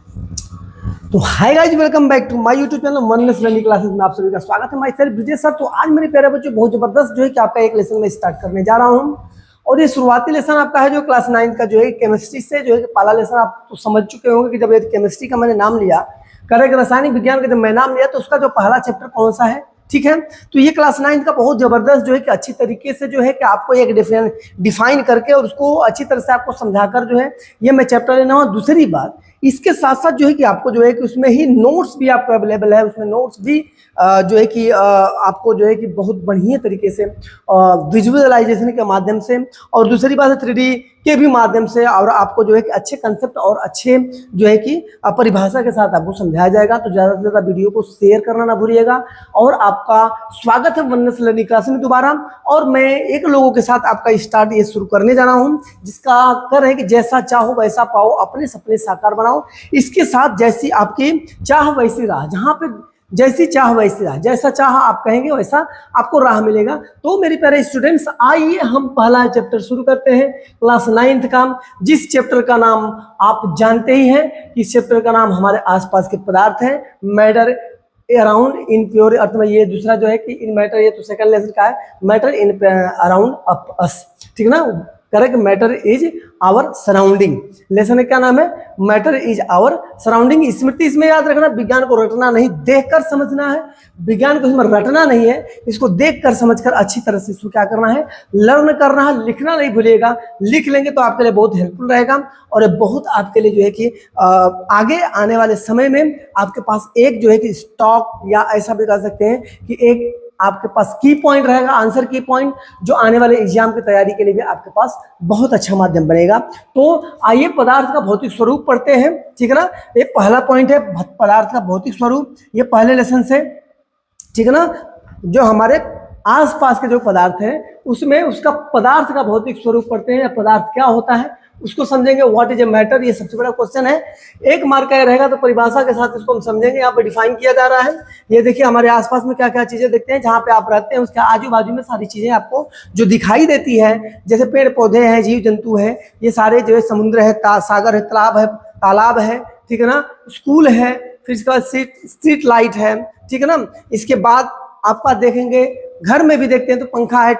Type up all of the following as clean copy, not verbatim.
तो hi guys, welcome back to my YouTube channel वनलेस learning classes में आप सभी का स्वागत है। Myself Vijay sir. तो आज मेरे प्यारे बच्चों बहुत जबरदस्त जो है कि आपका एक लेसन में स्टार्ट करने जा रहा हूं और ये शुरुआती लेसन आपका है जो क्लास 9 का जो है केमिस्ट्री से जो है पहला लेसन आप तो समझ चुके होंगे कि जब ये केमिस्ट्री का मैंने नाम लिया, करेक्ट, रासायनिक विज्ञान का जब मैं नाम लिया तो उसका जो पहला चैप्टर कौन सा है, ठीक है। तो ये क्लास 9 का बहुत जबरदस्त जो है कि अच्छी तरीके से जो है कि आपको एक डिफाइन करके और उसको अच्छी तरह से आपको समझाकर जो है ये मैं चैप्टर लेना हूं। दूसरी बात, इसके साथ साथ जो है कि आपको जो है कि उसमें ही नोट्स भी आपको अवेलेबल है, उसमें नोट्स भी जो है कि आपको जो है कि बहुत बढ़िया तरीके से विजुअलाइजेशन के माध्यम से और दूसरी बात है 3D के भी माध्यम से, और आपको जो है कि अच्छे कंसेप्ट और अच्छे जो है कि परिभाषा के साथ आपको समझाया जाएगा। तो ज़्यादा से ज़्यादा वीडियो को शेयर करना ना भूलिएगा। और आपका स्वागत है वनलेस लर्निंग क्लास में दोबारा। और मैं एक लोगों के साथ आपका स्टार्ट ये शुरू करने जा रहा हूँ जिसका कर है कि जैसा चाहो वैसा पाओ, अपने सपने साकार बनाओ। इसके साथ जैसी आपकी चाह वैसी राह, जहाँ पे जैसी चाह वैसी राह, जैसा चाह आप कहेंगे वैसा आपको राह मिलेगा। तो मेरे प्यारे स्टूडेंट्स, आइए हम पहला चैप्टर शुरू करते हैं क्लास 9 का, जिस चैप्टर का नाम आप जानते ही हैं। इस चैप्टर का नाम हमारे आसपास के पदार्थ है, मैटर अराउंड इन प्योर अर्थ में। ये दूसरा जो है कि इन मैटर, ये तो सेकंड लेसन का है, मैटर इन अराउंड अस, ठीक है ना, correct. Matter is our surrounding, lesson का क्या नाम है, मैटर इज आवर सराउंडिंग। स्मृति इसमें याद रखना, विज्ञान को रटना नहीं, देखकर समझना है। विज्ञान को इसमें रटना नहीं है, इसको देखकर समझकर अच्छी तरह से इसको क्या करना है, लर्न करना है। लिखना नहीं भूलिएगा, लिख लेंगे तो आपके लिए बहुत हेल्पफुल रहेगा और ये बहुत आपके लिए जो है कि आगे आने वाले समय में आपके पास एक जो है कि स्टॉक, या ऐसा भी कह सकते हैं कि एक आपके पास की पॉइंट रहेगा, आंसर की पॉइंट, जो आने वाले एग्जाम की तैयारी के लिए भी आपके पास बहुत अच्छा माध्यम बनेगा। तो आइए पदार्थ का भौतिक स्वरूप पढ़ते हैं, ठीक है ना। ये पहला पॉइंट है पदार्थ का भौतिक स्वरूप, ये पहले लेसन से, ठीक है ना। जो हमारे आसपास के जो पदार्थ हैं उसमें उसका पदार्थ का भौतिक स्वरूप पढ़ते हैं, पदार्थ क्या होता है उसको समझेंगे। व्हाट इज ए मैटर, ये सबसे बड़ा क्वेश्चन है। एक मार्क का रहेगा तो परिभाषा के साथ इसको हम समझेंगे। यहाँ पे डिफाइन किया जा रहा है। ये देखिए हमारे आसपास में क्या क्या चीजें देखते हैं, जहाँ पे आप रहते हैं उसके आजू बाजू में सारी चीजें आपको जो दिखाई देती है, जैसे पेड़ पौधे हैं, जीव जंतु है, ये सारे जो है, समुद्र है, सागर है, तालाब है, ठीक है ना, स्कूल है, फिर इसके बाद स्ट्रीट लाइट है, ठीक है ना। इसके बाद आपका देखेंगे घर में भी देखते हैं तो पंखा है,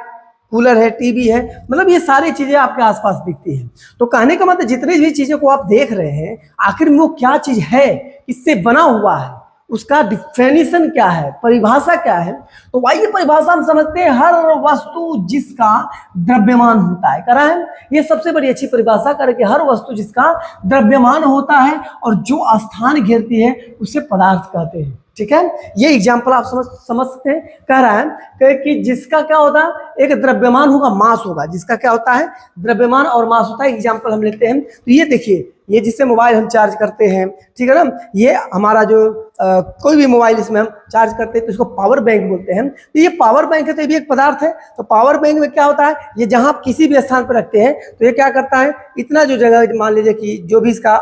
कूलर है, टीवी है, मतलब ये सारी चीजें आपके आसपास दिखती हैं। तो कहने का मतलब जितनी भी चीजें को आप देख रहे हैं, आखिर में वो क्या चीज है, किससे बना हुआ है, उसका डिफिनेशन क्या है, परिभाषा क्या है। तो वही परिभाषा हम समझते हैं, हर वस्तु जिसका द्रव्यमान होता है, करा है, ये सबसे बड़ी अच्छी परिभाषा करे कि हर वस्तु जिसका द्रव्यमान होता है और जो स्थान घेरती है उसे पदार्थ कहते हैं, ठीक है। ये एग्जाम्पल आप समझ सकते हैं। कह रहा है कि जिसका क्या होता है, एक द्रव्यमान होगा, मास होगा, जिसका क्या होता है, द्रव्यमान और मास होता है। एग्जाम्पल हम लेते हैं तो ये देखिए, ये जिससे मोबाइल हम चार्ज करते हैं, ठीक है ना, ये हमारा जो कोई भी मोबाइल इसमें हम चार्ज करते हैं तो इसको पावर बैंक बोलते हैं। तो ये पावर बैंक है, तो ये भी एक पदार्थ है। तो पावर बैंक में क्या होता है, ये जहां आप किसी भी स्थान पर रखते हैं तो ये क्या करता है, इतना जो जगह मान लीजिए कि जो भी इसका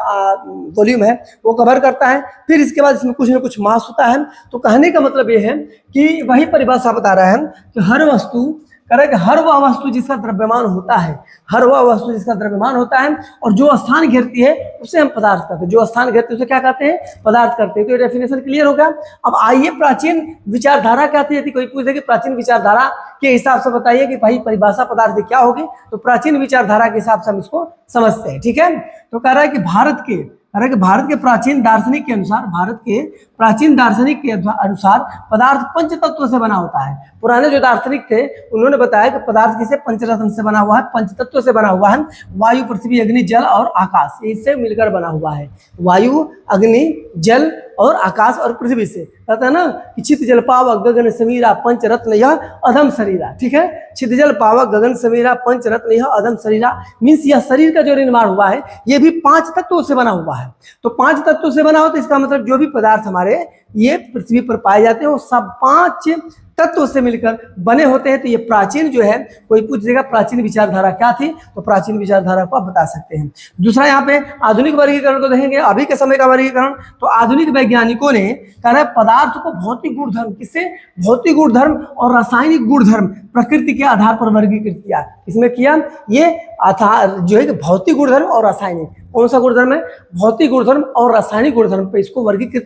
वॉल्यूम है वो कवर करता है, फिर इसके बाद इसमें कुछ ना कुछ मास होता है। तो कहने का मतलब ये है कि वही परिभाषा बता रहा है कि हर वस्तु, करेक्ट, हर वह वस्तु जिसका द्रव्यमान होता है, हर वह वस्तु जिसका द्रव्यमान होता है और जो स्थान घेरती है उसे हम पदार्थ कहते हैं। जो स्थान घेरते हैं उसे क्या कहते हैं, पदार्थ करते हैं। तो ये डेफिनेशन क्लियर हो गया। अब आइए प्राचीन विचारधारा क्या थी, यदि कोई पूछे कि प्राचीन विचारधारा के हिसाब से बताइए कि भाई परिभाषा पदार्थ क्या होगी, तो प्राचीन विचारधारा के हिसाब से हम इसको समझते हैं, ठीक है। तो कह रहा है कि भारत के प्राचीन दार्शनिक के अनुसार, भारत के प्राचीन दार्शनिक के अनुसार पदार्थ पंच तत्व से बना होता है। पुराने जो दार्शनिक थे उन्होंने बताया कि पदार्थ किसे पंचरत्न से बना हुआ है, पंच तत्व से बना हुआ है। वायु, पृथ्वी, अग्नि, जल और आकाश, इससे मिलकर बना हुआ है। वायु, अग्नि, जल और आकाश और पृथ्वी से, कहता है ना कि छित जल पावक गगन समीरा पंच रत्न यह अधम शरीरा, ठीक है। छित जल पावक गगन समीरा पंच रत्न यह अधम शरीरा मीन्स यह शरीर का जो निर्माण हुआ है ये भी 5 तत्वों से बना हुआ है। तो 5 तत्वों से बना हो तो इसका मतलब जो भी पदार्थ हमारे ये पृथ्वी पर पाए जाते हैं वो सब 5 तत्वों से मिलकर बने होते हैं। तो ये प्राचीन जो है, कोई पूछेगा प्राचीन विचारधारा क्या थी, तो प्राचीन विचारधारा को आप बता सकते हैं। दूसरा यहाँ पे आधुनिक वर्गीकरण को देखेंगे, अभी के समय का वर्गीकरण। तो आधुनिक वैज्ञानिकों ने कहा है पदार्थ को भौतिक गुणधर्म, किससे, भौतिक गुणधर्म और रासायनिक गुणधर्म प्रकृति के आधार पर वर्गीकृत किया। इसमें किया ये आधार जो है कि भौतिक गुणधर्म और रासायनिक, कौन सा गुणधर्म है, भौतिक गुणधर्म और रासायनिक गुणधर्म पे इसको वर्गीकृत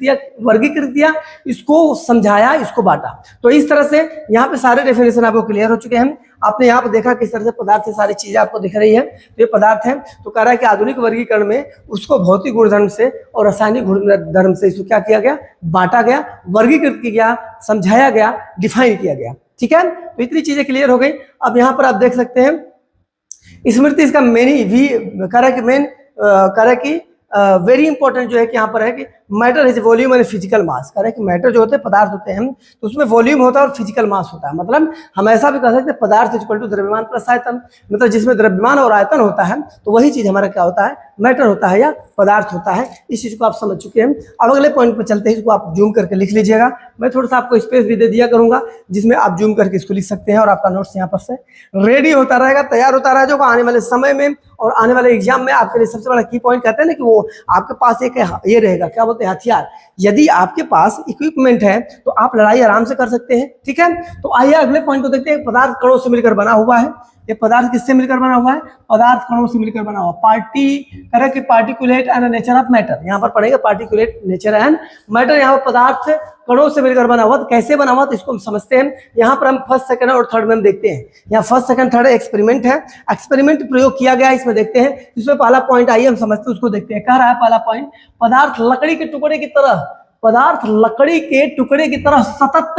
किया, इसको समझाया, इसको बांटा। तो इस तरह से यहाँ पे सारे डेफिनेशन आपको क्लियर हो चुके हैं। आपने यहाँ पे देखा किस तरह से पदार्थ से सारी चीजें आपको दिख रही है। तो ये पदार्थ है, तो कह रहा है कि आधुनिक वर्गीकरण में उसको भौतिक गुणधर्म से और रासायनिक गुणधर्म से इसको क्या किया गया, बांटा गया, वर्गीकृत किया गया, समझाया गया, डिफाइन किया गया। ठीक है, तो इतनी चीजें क्लियर हो गई। अब यहाँ पर आप देख सकते हैं स्मृति इसका मेनी भी कह रहा है कि वेरी इंपॉर्टेंट जो है कि यहाँ पर है कि matter is volume and physical mass. कह रहे हैं कि मैटर जो होते हैं पदार्थ होते हैं तो उसमें वॉल्यूम होता है और फिजिकल मास होता है। मतलब हम ऐसा भी कह सकते हैं पदार्थ इक्वल टू द्रव्यमान प्लस आयतन, मतलब जिसमें द्रव्यमान और आयतन होता है तो वही चीज हमारा क्या होता है, मैटर होता है या पदार्थ होता है। इस चीज को आप समझ चुके हैं। अब अगले पॉइंट पर चलते हैं, इसको आप जूम करके लिख लीजिएगा। मैं थोड़ा सा आपको स्पेस भी दे दिया करूंगा जिसमें आप जूम करके इसको लिख सकते हैं और आपका नोट्स यहाँ पर से रेडी होता रहेगा, तैयार होता रहेगा। आने वाले समय में और आने वाले एग्जाम में आपके लिए सबसे बड़ा की पॉइंट कहते हैं ना कि वो आपके पास एक ये रहेगा, क्या बोलते हैं, हथियार। यदि आपके पास इक्विपमेंट है तो आप लड़ाई आराम से कर सकते हैं। ठीक है, तो आइए अगले पॉइंट को देखते हैं। पदार्थ कणों से मिलकर बना हुआ है। ये पदार्थ किससे मिलकर बना हुआ है, पदार्थ कणों से मिलकर बना हुआ। Particulate and nature of matter, यहाँ पर पढ़ेंगे पार्टिकुलेट नेचर एंड मैटर। यहाँ पर पदार्थ कणों से मिलकर बना हुआ। तो कैसे बना हुआ तो इसको हम समझते हैं। यहाँ पर हम फर्स्ट सेकंड और थर्ड में हम देखते हैं। यहाँ फर्स्ट सेकंड थर्ड एक्सपेरिमेंट है, एक्सपेरिमेंट प्रयोग किया गया है, इसमें देखते हैं। इसमें पहला पॉइंट आइए हम समझते हैं, उसको देखते हैं। कह रहा है पहला पॉइंट, पदार्थ लकड़ी के टुकड़े की तरह, पदार्थ लकड़ी के टुकड़े की तरह सतत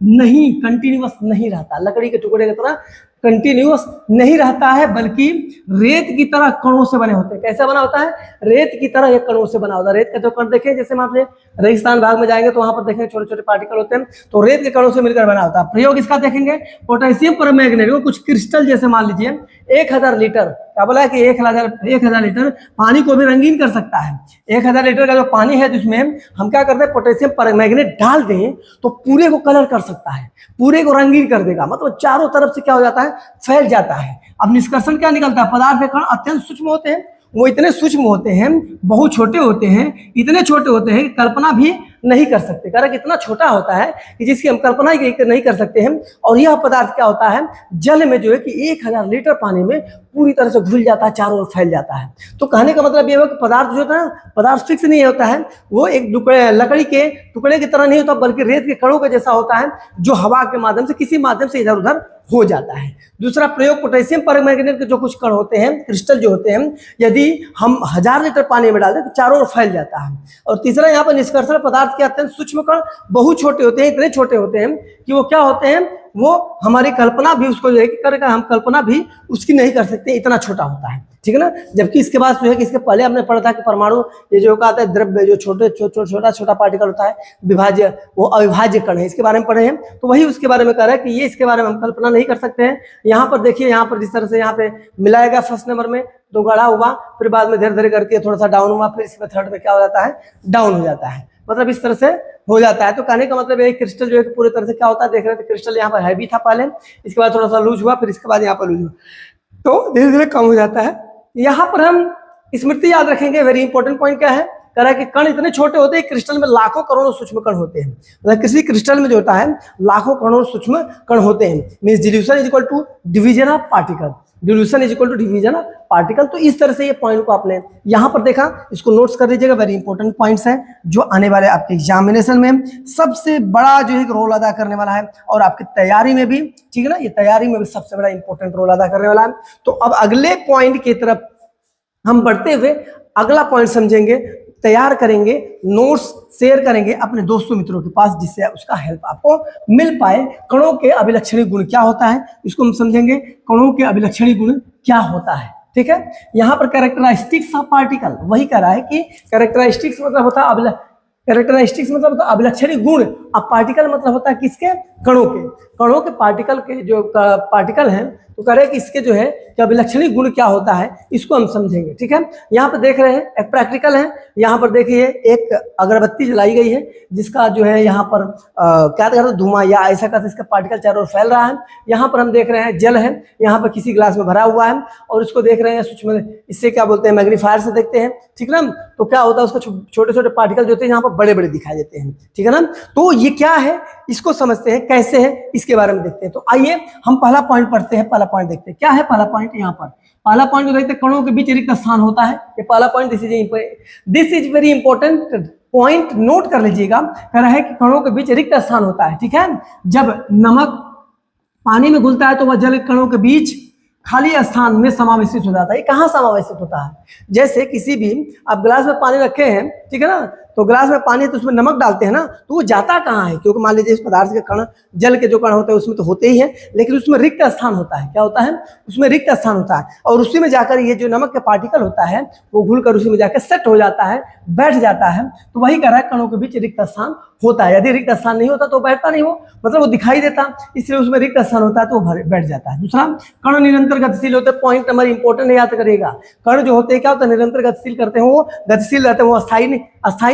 नहीं, कंटिन्यूअस नहीं रहता। लकड़ी के टुकड़े की तरह कंटिन्यूअस नहीं रहता है, बल्कि रेत की तरह कणों से बने होते हैं। कैसे बना होता है, रेत की तरह ये कणों से बना होता है। रेत का जो कण देखें, जैसे मान लीजिए रेगिस्तान भाग में जाएंगे तो वहां पर देखेंगे छोटे छोटे पार्टिकल होते हैं, तो रेत के कणों से मिलकर बना होता है। प्रयोग इसका देखेंगे, पोटेशियम परमैंगनेट को कुछ क्रिस्टल, जैसे मान लीजिए 1000 लीटर, क्या बोला है कि 1000 लीटर पानी को भी रंगीन कर सकता है। 1000 लीटर का जो पानी है जिसमें हम क्या करते हैं, पोटेशियम परमैंगनेट डाल दें तो पूरे को कलर कर सकता है, पूरे को रंगीन कर देगा। मतलब चारों तरफ से क्या हो जाता है, फैल जाता है। अब निष्कर्षण क्या निकलता है, पदार्थ के कण अत्यंत सूक्ष्म होते हैं। वो इतने सूक्ष्म होते हैं, बहुत छोटे होते हैं, इतने छोटे होते हैं कि कल्पना भी नहीं कर सकते। कारण इतना छोटा होता है कि जिसकी हम कल्पना ही नहीं कर सकते हैं। और यह पदार्थ क्या होता है, जल में जो है कि 1000 लीटर पानी में पूरी तरह से घुल जाता है, चारों ओर फैल जाता है। तो कहने का मतलब यह है कि पदार्थ जो होता है, पदार्थ फिक्स नहीं होता है, वो एक लकड़ी के टुकड़े की तरह नहीं होता, बल्कि रेत के कणों के जैसा होता है, जो हवा के माध्यम से किसी माध्यम से इधर उधर हो जाता है। दूसरा प्रयोग, पोटेशियम परमैंगनेट के जो कुछ कण होते हैं, क्रिस्टल जो होते हैं, यदि हम 1000 लीटर पानी में डाल दें तो चारों ओर फैल जाता है। और तीसरा यहाँ पर निष्कर्षण, पदार्थ के अत्यंत सूक्ष्म कण बहुत छोटे होते हैं, इतने छोटे होते हैं कि वो क्या होते हैं, वो हमारी कल्पना भी उसको जो है कि करेगा, हम कल्पना भी उसकी नहीं कर सकते, इतना छोटा होता है। ठीक है ना। जबकि इसके बाद जो है कि इसके पहले हमने पढ़ा था कि परमाणु, ये जो कहता है द्रव्य, जो छोटा पार्टिकल होता है विभाज्य, वो अविभाज्य कण है, इसके बारे में पढ़े हैं। तो वही उसके बारे में कह रहा है कि ये इसके बारे में हम कल्पना नहीं कर सकते हैं। यहाँ पर देखिए, यहाँ पर जिस तरह से यहाँ पे मिलाया गया फर्स्ट नंबर में तो गढ़ा हुआ, फिर बाद में धीरे धीरे करके थोड़ा सा डाउन हुआ, फिर इसमें थर्ड में क्या हो जाता है, डाउन हो जाता है। मतलब इस तरह से हो जाता है। तो कहने का मतलब ये क्रिस्टल जो है पूरी तरह से क्या होता है, देख रहे थे क्रिस्टल यहाँ पर हैवी था पहले, इसके बाद थोड़ा सा लूज हुआ, फिर इसके बाद यहाँ पर लूज हुआ, तो धीरे धीरे कम हो जाता है। यहाँ पर हम स्मृति याद रखेंगे, वेरी इंपॉर्टेंट पॉइंट क्या है, कह रहा है कि कण इतने छोटे होते हैं, क्रिस्टल में लाखों करोड़ों सूक्ष्म कण होते हैं। मतलब किसी क्रिस्टल में जो होता है लाखों करोड़ों सूक्ष्म कण होते हैं। Means dilution is equal to division of particle, dilution is equal to division of particle. तो इस तरह से ये पॉइंट को आपने यहाँ पर देखा, इसको नोट्स कर लीजिएगा, वेरी इंपॉर्टेंट पॉइंट्स हैं जो आने वाले आपके एग्जामिनेशन में सबसे बड़ा जो है रोल अदा करने वाला है, और आपकी तैयारी में भी, ठीक है ना, ये तैयारी में भी सबसे बड़ा इंपॉर्टेंट रोल अदा करने वाला है। तो अब अगले पॉइंट की तरफ हम बढ़ते हुए अगला पॉइंट समझेंगे, तैयार करेंगे, नोट्स शेयर करेंगे अपने दोस्तों मित्रों के पास, जिससे उसका हेल्प आपको मिल पाए। कणों के अभिलक्षणी गुण क्या होता है, इसको हम समझेंगे, कणों के अभिलक्षणी गुण क्या होता है। ठीक है, यहाँ पर कैरेक्टरिस्टिक्स ऑफ पार्टिकल, वही कह रहा है कि कैरेक्टरिस्टिक्स मतलब होता है कैरेक्टरिस्टिक्स मतलब होता है अभिलक्षणी गुण, अब पार्टिकल मतलब होता है किसके, कणों के पार्टिकल के जो पार्टिकल हैं, तो कह रहे हैं कि इसके जो है कि अभिलक्षणी गुण क्या होता है, इसको हम समझेंगे। ठीक है, यहाँ पर देख रहे हैं एक प्रैक्टिकल है, यहाँ पर देखिए एक अगरबत्ती जलाई गई है, जिसका जो है यहाँ पर क्या कहते हैं धुआं या ऐसा कहते इसका पार्टिकल चारों ओर फैल रहा है। यहाँ पर हम देख रहे हैं जल है, यहाँ पर किसी गिलास में भरा हुआ है, और इसको देख रहे हैं सूक्ष्म, इससे क्या बोलते हैं मैग्नीफायर से देखते हैं। ठीक ना, तो क्या होता है उसका छोटे छोटे पार्टिकल जो होते हैं यहाँ पर बड़े बड़े दिखाई देते हैं, ठीक है ना। तो ये क्या है, इसको समझते हैं कैसे है, इसके बारे में देखते हैं। तो आइए हम पहला पॉइंट पढ़ते हैं। पहला पॉइंट देखते हैं क्या है। पहला पॉइंट यहाँ पर पहला पॉइंट देखते हैं, कणों के बीच रिक्त स्थान होता है। ये पहला point, this is very important point, note कर लीजिएगा। कह रहा है कि कणों के बीच रिक्त स्थान होता है, ठीक है। जब नमक पानी में घुलता है तो वह जल कणों के बीच खाली स्थान में समावेशित हो जाता है। ये कहाँ समावेशित होता है, जैसे किसी भी आप गिलास में पानी रखे हैं, ठीक है ना, तो गिलास में पानी है तो उसमें नमक डालते हैं ना, तो वो जाता कहाँ है, क्योंकि मान लीजिए इस पदार्थ के कण, जल के जो कण होते हैं उसमें तो होते ही हैं, लेकिन उसमें रिक्त स्थान होता है। क्या होता है, उसमें रिक्त स्थान होता है, और उसी में जाकर ये जो नमक का पार्टिकल होता है वो घुलकर उसी में जाकर सेट हो जाता है, बैठ जाता है। तो वही कह रहा है कणों के बीच रिक्त स्थान होता है। यदि रिक्त स्थान नहीं होता तो बैठता नहीं, हो मतलब वो दिखाई देता, इसलिए उसमें रिक्त स्थान होता है तो वो बैठ जाता है। दूसरा, कण निरंतर गतिशील होते हैं। पॉइंट नंबर इंपॉर्टेंट याद करिएगा, कण जो होते हैं क्या होता है, निरंतर गतिशील करते हैं, वो गतिशील रहते हैं, वो अस्थायी नहीं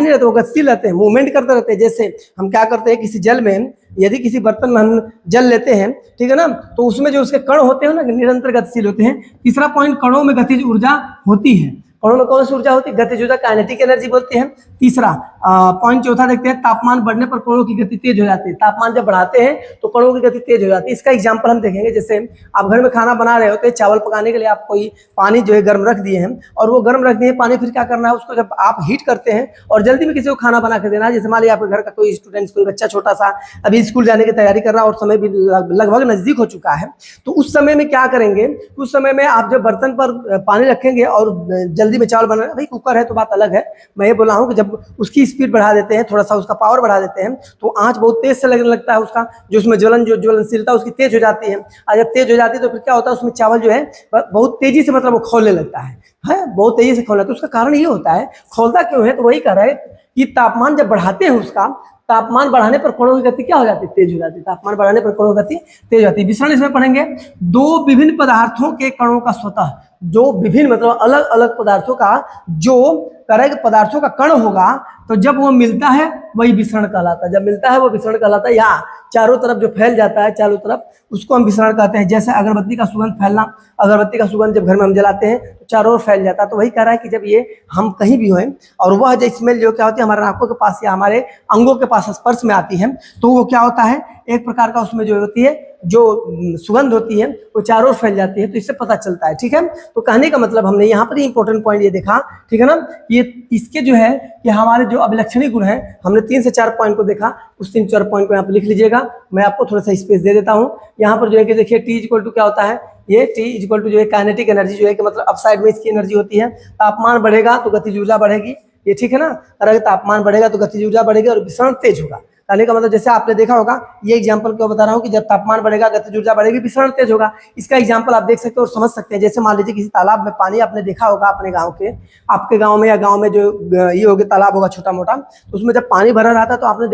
रहते, वो गतिशील रहते हैं, मूवमेंट करते रहते हैं। जैसे हम क्या करते हैं, किसी जल में, यदि किसी बर्तन में हम जल लेते हैं, ठीक है ना, तो उसमें जो उसके कण होते हैं ना, निरंतर गतिशील होते हैं। तीसरा पॉइंट, कणों में गतिज ऊर्जा होती है। कणों में कौन सी ऊर्जा होती है, गतिज ऊर्जा, काइनेटिक एनर्जी बोलते हैं। तीसरा पॉइंट चौथा देखते हैं, तापमान बढ़ने पर कणों की गति तेज हो जाती है। तापमान जब बढ़ाते हैं तो कणों की गति तेज हो जाती है। इसका एग्जांपल हम देखेंगे, जैसे आप घर में खाना बना रहे होते हैं, चावल पकाने के लिए आप कोई पानी जो है गर्म रख दिए हैं, और वो गर्म रख दिए पानी, फिर क्या करना है, उसको जब आप हीट करते हैं और जल्दी में किसी को खाना बना के देना है, जैसे मान लीजिए आपके घर का कोई स्टूडेंट, कोई बच्चा छोटा सा अभी स्कूल जाने की तैयारी कर रहा है और समय भी लगभग नजदीक हो चुका है, तो उस समय में क्या करेंगे, उस समय में आप जब बर्तन पर पानी रखेंगे और जल्दी में चावल बना, भाई कुकर है तो बात अलग है, मैं ये बोल रहा हूँ कि जब उसकी स्पीड बढ़ा देते हैं, थोड़ा सा उसका पावर बढ़ा देते हैं, तो आंच बहुत तेज से लगने लगता है, उसका जो उसमें ज्वलनशीलता उसकी तेज हो जाती है। और जब तेज हो जाती है तो फिर क्या होता है, उसमें चावल जो है बहुत तेजी से मतलब वो खौलने लगता है, बहुत तेजी से खौलता है। तो उसका कारण ये होता है, खौलता क्यों है, तो वही कह रहा है कि तापमान जब बढ़ाते हैं उसका, तापमान बढ़ाने पर कणों की गति क्या हो जाती है, तेज हो जाती है। तापमान बढ़ाने पर कणों की गति तेज हो जाती है। विवरण इसमें पढ़ेंगे, दो विभिन्न पदार्थों के कणों का स्वतः, जो विभिन्न मतलब अलग अलग पदार्थों का जो तरह पदार्थों का कण होगा, तो जब वो मिलता है वही विसरण कहलाता है। जब मिलता है वो विसरण कहलाता है, या चारों तरफ जो फैल जाता है चारों तरफ, उसको हम विसरण कहते हैं। जैसे अगरबत्ती का सुगंध फैलना, अगरबत्ती का सुगंध जब घर में हम जलाते हैं तो चारों ओर फैल जाता है। तो वही कह रहा है कि जब ये हम कहीं भी हों और वह जो स्मेल जो क्या होती है हमारे आंखों के पास या हमारे अंगों के पास स्पर्श में आती है, तो वो क्या होता है, एक प्रकार का उसमें जो होती है, जो सुगंध होती है वो चारों ओर फैल जाती है, तो इससे पता चलता है, ठीक है। तो कहने का मतलब हमने यहाँ पर इंपॉर्टेंट पॉइंट ये देखा, ठीक है ना, ये इसके जो है कि हमारे जो अभिलक्षणी गुण है, हमने 3 से 4 पॉइंट को देखा, उस 3-4 पॉइंट को यहाँ पर लिख लीजिएगा। मैं आपको थोड़ा सा स्पेस दे देता हूँ यहाँ पर, जो है कि देखिए T इक्वल टू क्या होता है, ये T इक्वल टू जो है काइनेटिक एनर्जी, जो है कि मतलब अपसाइड में इसकी एनर्जी होती है। तापमान बढ़ेगा तो गतिज ऊर्जा बढ़ेगी, ये ठीक है ना, अगर तापमान बढ़ेगा तो गतिज ऊर्जा बढ़ेगी और विसरण तेज होगा। कहने का मतलब जैसे आपने देखा होगा, ये एग्जांपल क्यों बता रहा हूँ कि जब तापमान बढ़ेगा गतिज ऊर्जा बढ़ेगी, विसरण तेज होगा। इसका एग्जांपल आप देख सकते हो और समझ सकते हैं। जैसे मान लीजिए किसी तालाब में पानी आपने देखा होगा अपने गांव के, आपके गांव में या गांव में जो ये होगा तालाब होगा छोटा मोटा, तो उसमें जब पानी भरा रहता है तो आपने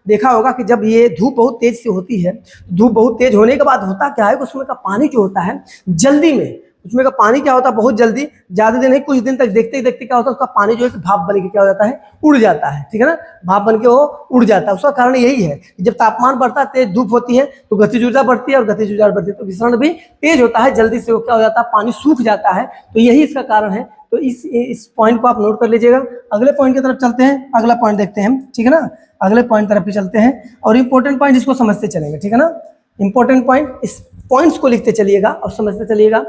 देखा होगा कि जब ये धूप बहुत तेज से होती है, धूप बहुत तेज होने के बाद होता क्या है, उसमें का पानी जो होता है जल्दी में, उसमें का पानी क्या होता है बहुत जल्दी, ज्यादा दिन नहीं कुछ दिन तक देखते ही देखते क्या होता है, उसका पानी जो है भाप बन के क्या हो जाता है, उड़ जाता है, ठीक है ना, भाप बन के वो उड़ जाता है। उसका कारण यही है कि जब तापमान बढ़ता है, तेज धूप होती है तो गतिज ऊर्जा बढ़ती है, और गतिज ऊर्जा बढ़ती है तो विसरण भी तेज होता है, जल्दी से वो क्या हो जाता है, पानी सूख जाता है। तो यही इसका कारण है। तो इस पॉइंट को आप नोट कर लीजिएगा। अगले पॉइंट की तरफ चलते हैं, अगला पॉइंट देखते हैं हम, ठीक है ना, अगले पॉइंट तरफ भी चलते हैं और इंपॉर्टेंट पॉइंट इसको समझते चलेंगे, ठीक है ना। इंपॉर्टेंट पॉइंट, इस पॉइंट्स को लिखते चलिएगा और समझते चलिएगा।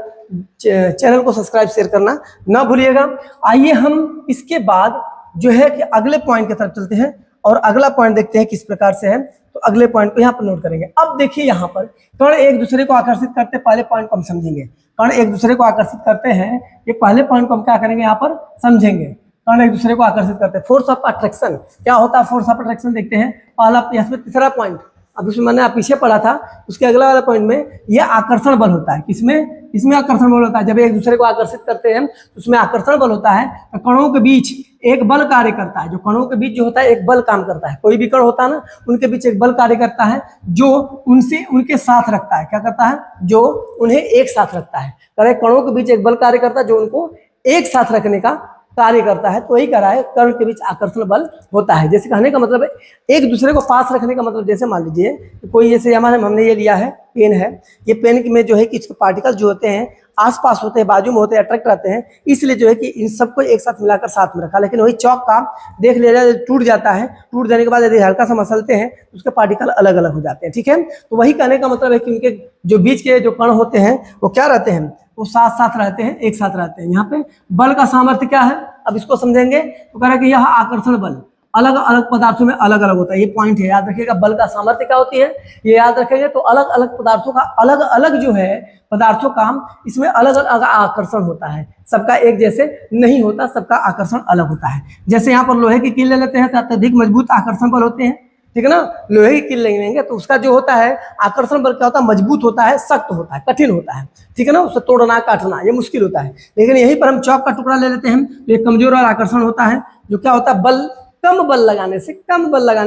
चैनल को सब्सक्राइब शेयर करना ना भूलिएगा। आइए हम इसके बाद जो है कि अगले पॉइंट की तरफ चलते हैं और अगला पॉइंट देखते हैं किस प्रकार से है। तो अगले पॉइंट को यहाँ पर नोट करेंगे। अब देखिए यहाँ पर कण एक दूसरे को आकर्षित करते, पहले पॉइंट को हम समझेंगे। कण एक दूसरे को आकर्षित करते हैं, ये पहले पॉइंट को हम क्या करेंगे यहाँ पर समझेंगे। कण एक दूसरे को आकर्षित करते हैं। फोर्स ऑफ अट्रैक्शन क्या होता है, फोर्स ऑफ अट्रैक्शन देखते हैं। पहला इसमें तीसरा पॉइंट, अब उसमें मैंने पीछे पढ़ा था, उसके अगला वाला पॉइंट में यह आकर्षण बल होता है। किसमें, इसमें आकर्षण बल होता है। जब एक दूसरे को आकर्षित करते हैं तो उसमें आकर्षण बल होता है। तो कणों के बीच एक बल कार्य करता है, जो कणों के बीच जो होता है एक बल काम करता है। कोई भी कण होता है ना, उनके बीच एक बल कार्य करता है जो उनसे उनके साथ रखता है। क्या करता है, जो उन्हें एक साथ रखता है। कणों के बीच एक बल कार्य करता है जो उनको एक साथ रखने का कार्य करता है, तो वही कह रहा है कण के बीच आकर्षण बल होता है। जैसे कहने का मतलब है एक दूसरे को पास रखने का मतलब, जैसे मान लीजिए कोई, जैसे हमने ये लिया है पेन है, ये पेन में जो है कि इसके पार्टिकल जो होते हैं आसपास होते हैं, बाजू में होते हैं, अट्रैक्ट रहते हैं, इसलिए जो है कि इन सबको एक साथ मिलाकर साथ में रखा। लेकिन वही चौक का देख लिया जाए टूट जाता है, टूट जाने के बाद यदि हल्का सा मसलते हैं तो उसके पार्टिकल अलग अलग हो जाते हैं। ठीक है, तो वही कहने का मतलब है कि उनके जो बीच के जो कण होते हैं वो क्या रहते हैं, वो साथ साथ रहते हैं, एक साथ रहते हैं। यहाँ पे बल का सामर्थ्य क्या है, अब इसको समझेंगे तो कह रहा है कि यह आकर्षण बल अलग अलग पदार्थों में अलग अलग होता है। ये पॉइंट है, याद रखिएगा। बल का सामर्थ्य क्या होती है ये याद रखेंगे तो अलग अलग पदार्थों का अलग अलग जो है पदार्थों का इसमें अलग अलग आकर्षण होता है, सबका एक जैसे नहीं होता, सबका आकर्षण अलग होता है। जैसे यहाँ पर लोहे की कील ले लेते हैं तो अत्यधिक मजबूत आकर्षण बल होते हैं, ठीक है ना। लोहे की कील लेंगे तो उसका जो होता है आकर्षण बल क्या होता है, मजबूत होता है, सख्त होता है, कठिन होता है, ठीक है ना। उसे तोड़ना काटना ये मुश्किल होता है। लेकिन यहीं पर हम चौक का टुकड़ा ले लेते हैं तो ये कमजोर और आकर्षण होता है, जो क्या होता है बल कम बल लगाने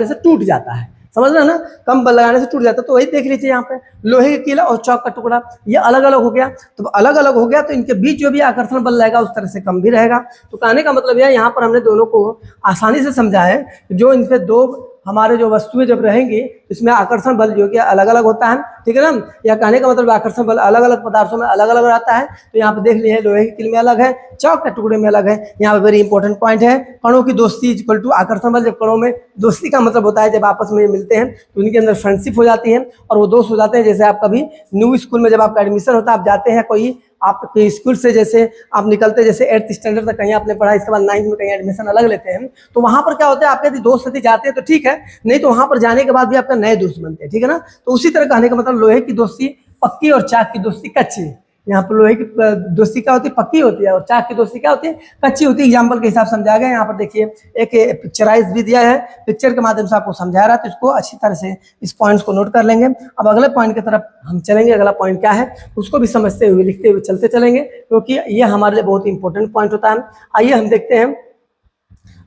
से टूट जाता है, समझ रहे हैं ना, कम बल लगाने से टूट जाता है। तो वही देख लीजिए यहाँ पे लोहे की कीला और चौक का टुकड़ा ये अलग अलग हो गया, तो अलग अलग हो गया तो इनके बीच जो भी आकर्षण बल रहेगा उस तरह से कम भी रहेगा। तो कहने का मतलब यह यहाँ पर हमने दोनों को आसानी से समझा है, जो इनके दो हमारे जो वस्तुएं जब रहेंगी इसमें आकर्षण बल जो कि अलग अलग होता है, ठीक है ना। या कहने का मतलब आकर्षण बल अलग अलग पदार्थों में अलग अलग रहता है। तो यहाँ पे देख लिए लोहे की कील में अलग है, चौक के टुकड़े में अलग है। यहाँ पे वेरी इंपॉर्टेंट पॉइंट है, कणों की दोस्ती इक्वल टू आकर्षण बल। जब कणों में दोस्ती का मतलब होता है जब आपस में मिलते हैं तो उनके अंदर फ्रेंडशिप हो जाती है और वो दोस्त हो जाते हैं। जैसे आप कभी न्यू स्कूल में जब आपका एडमिशन होता है, आप जाते हैं कोई आपके स्कूल से, जैसे आप निकलते जैसे 8th स्टैंडर्ड तक कहीं आपने पढ़ा, इसके बाद 9th में कहीं एडमिशन अलग लेते हैं, तो वहां पर क्या होता है आपके यदि दोस्त यदि जाते हैं तो ठीक है, नहीं तो वहां पर जाने के बाद भी आपका नए दोस्त बनते हैं, ठीक है ना। तो उसी तरह कहने का मतलब लोहे की दोस्ती पक्की और चाक की दोस्ती कच्ची। यहाँ पर लोहे की दोस्ती क्या होती है, पक्की होती है, और चाक की दोस्ती क्या होती है, कच्ची होती है। एग्जाम्पल के हिसाब से समझा गया। यहाँ पर देखिए एक पिक्चराइज भी दिया है, पिक्चर के माध्यम से आपको समझा रहा है, तो इसको अच्छी तरह से इस पॉइंट्स को नोट कर लेंगे। अब अगले पॉइंट की तरफ हम चलेंगे, अगला पॉइंट क्या है उसको भी समझते हुए लिखते हुए चलते चलेंगे, क्योंकि ये हमारे लिए बहुत इंपॉर्टेंट पॉइंट होता है। आइए हम देखते हैं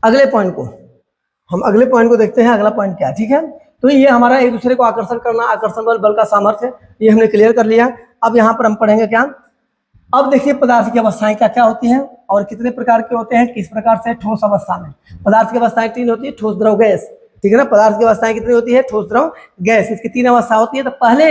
अगले पॉइंट को, देखते हैं अगला पॉइंट क्या है, ठीक है। तो ये हमारा एक दूसरे को आकर्षण करना, आकर्षण बल, बल का सामर्थ्य, ये हमने क्लियर कर लिया। अब यहाँ पर हम पढ़ेंगे क्या, अब देखिए पदार्थ की अवस्थाएं क्या क्या होती हैं और कितने प्रकार के होते हैं, किस प्रकार से। ठोस अवस्था में पदार्थ की अवस्थाएं 3 होती है, ठोस, द्रव, गैस, ठीक है ना। पदार्थ की अवस्थाएं कितनी होती है, ठोस, द्रव, गैस, इसकी 3 अवस्था होती है। तो पहले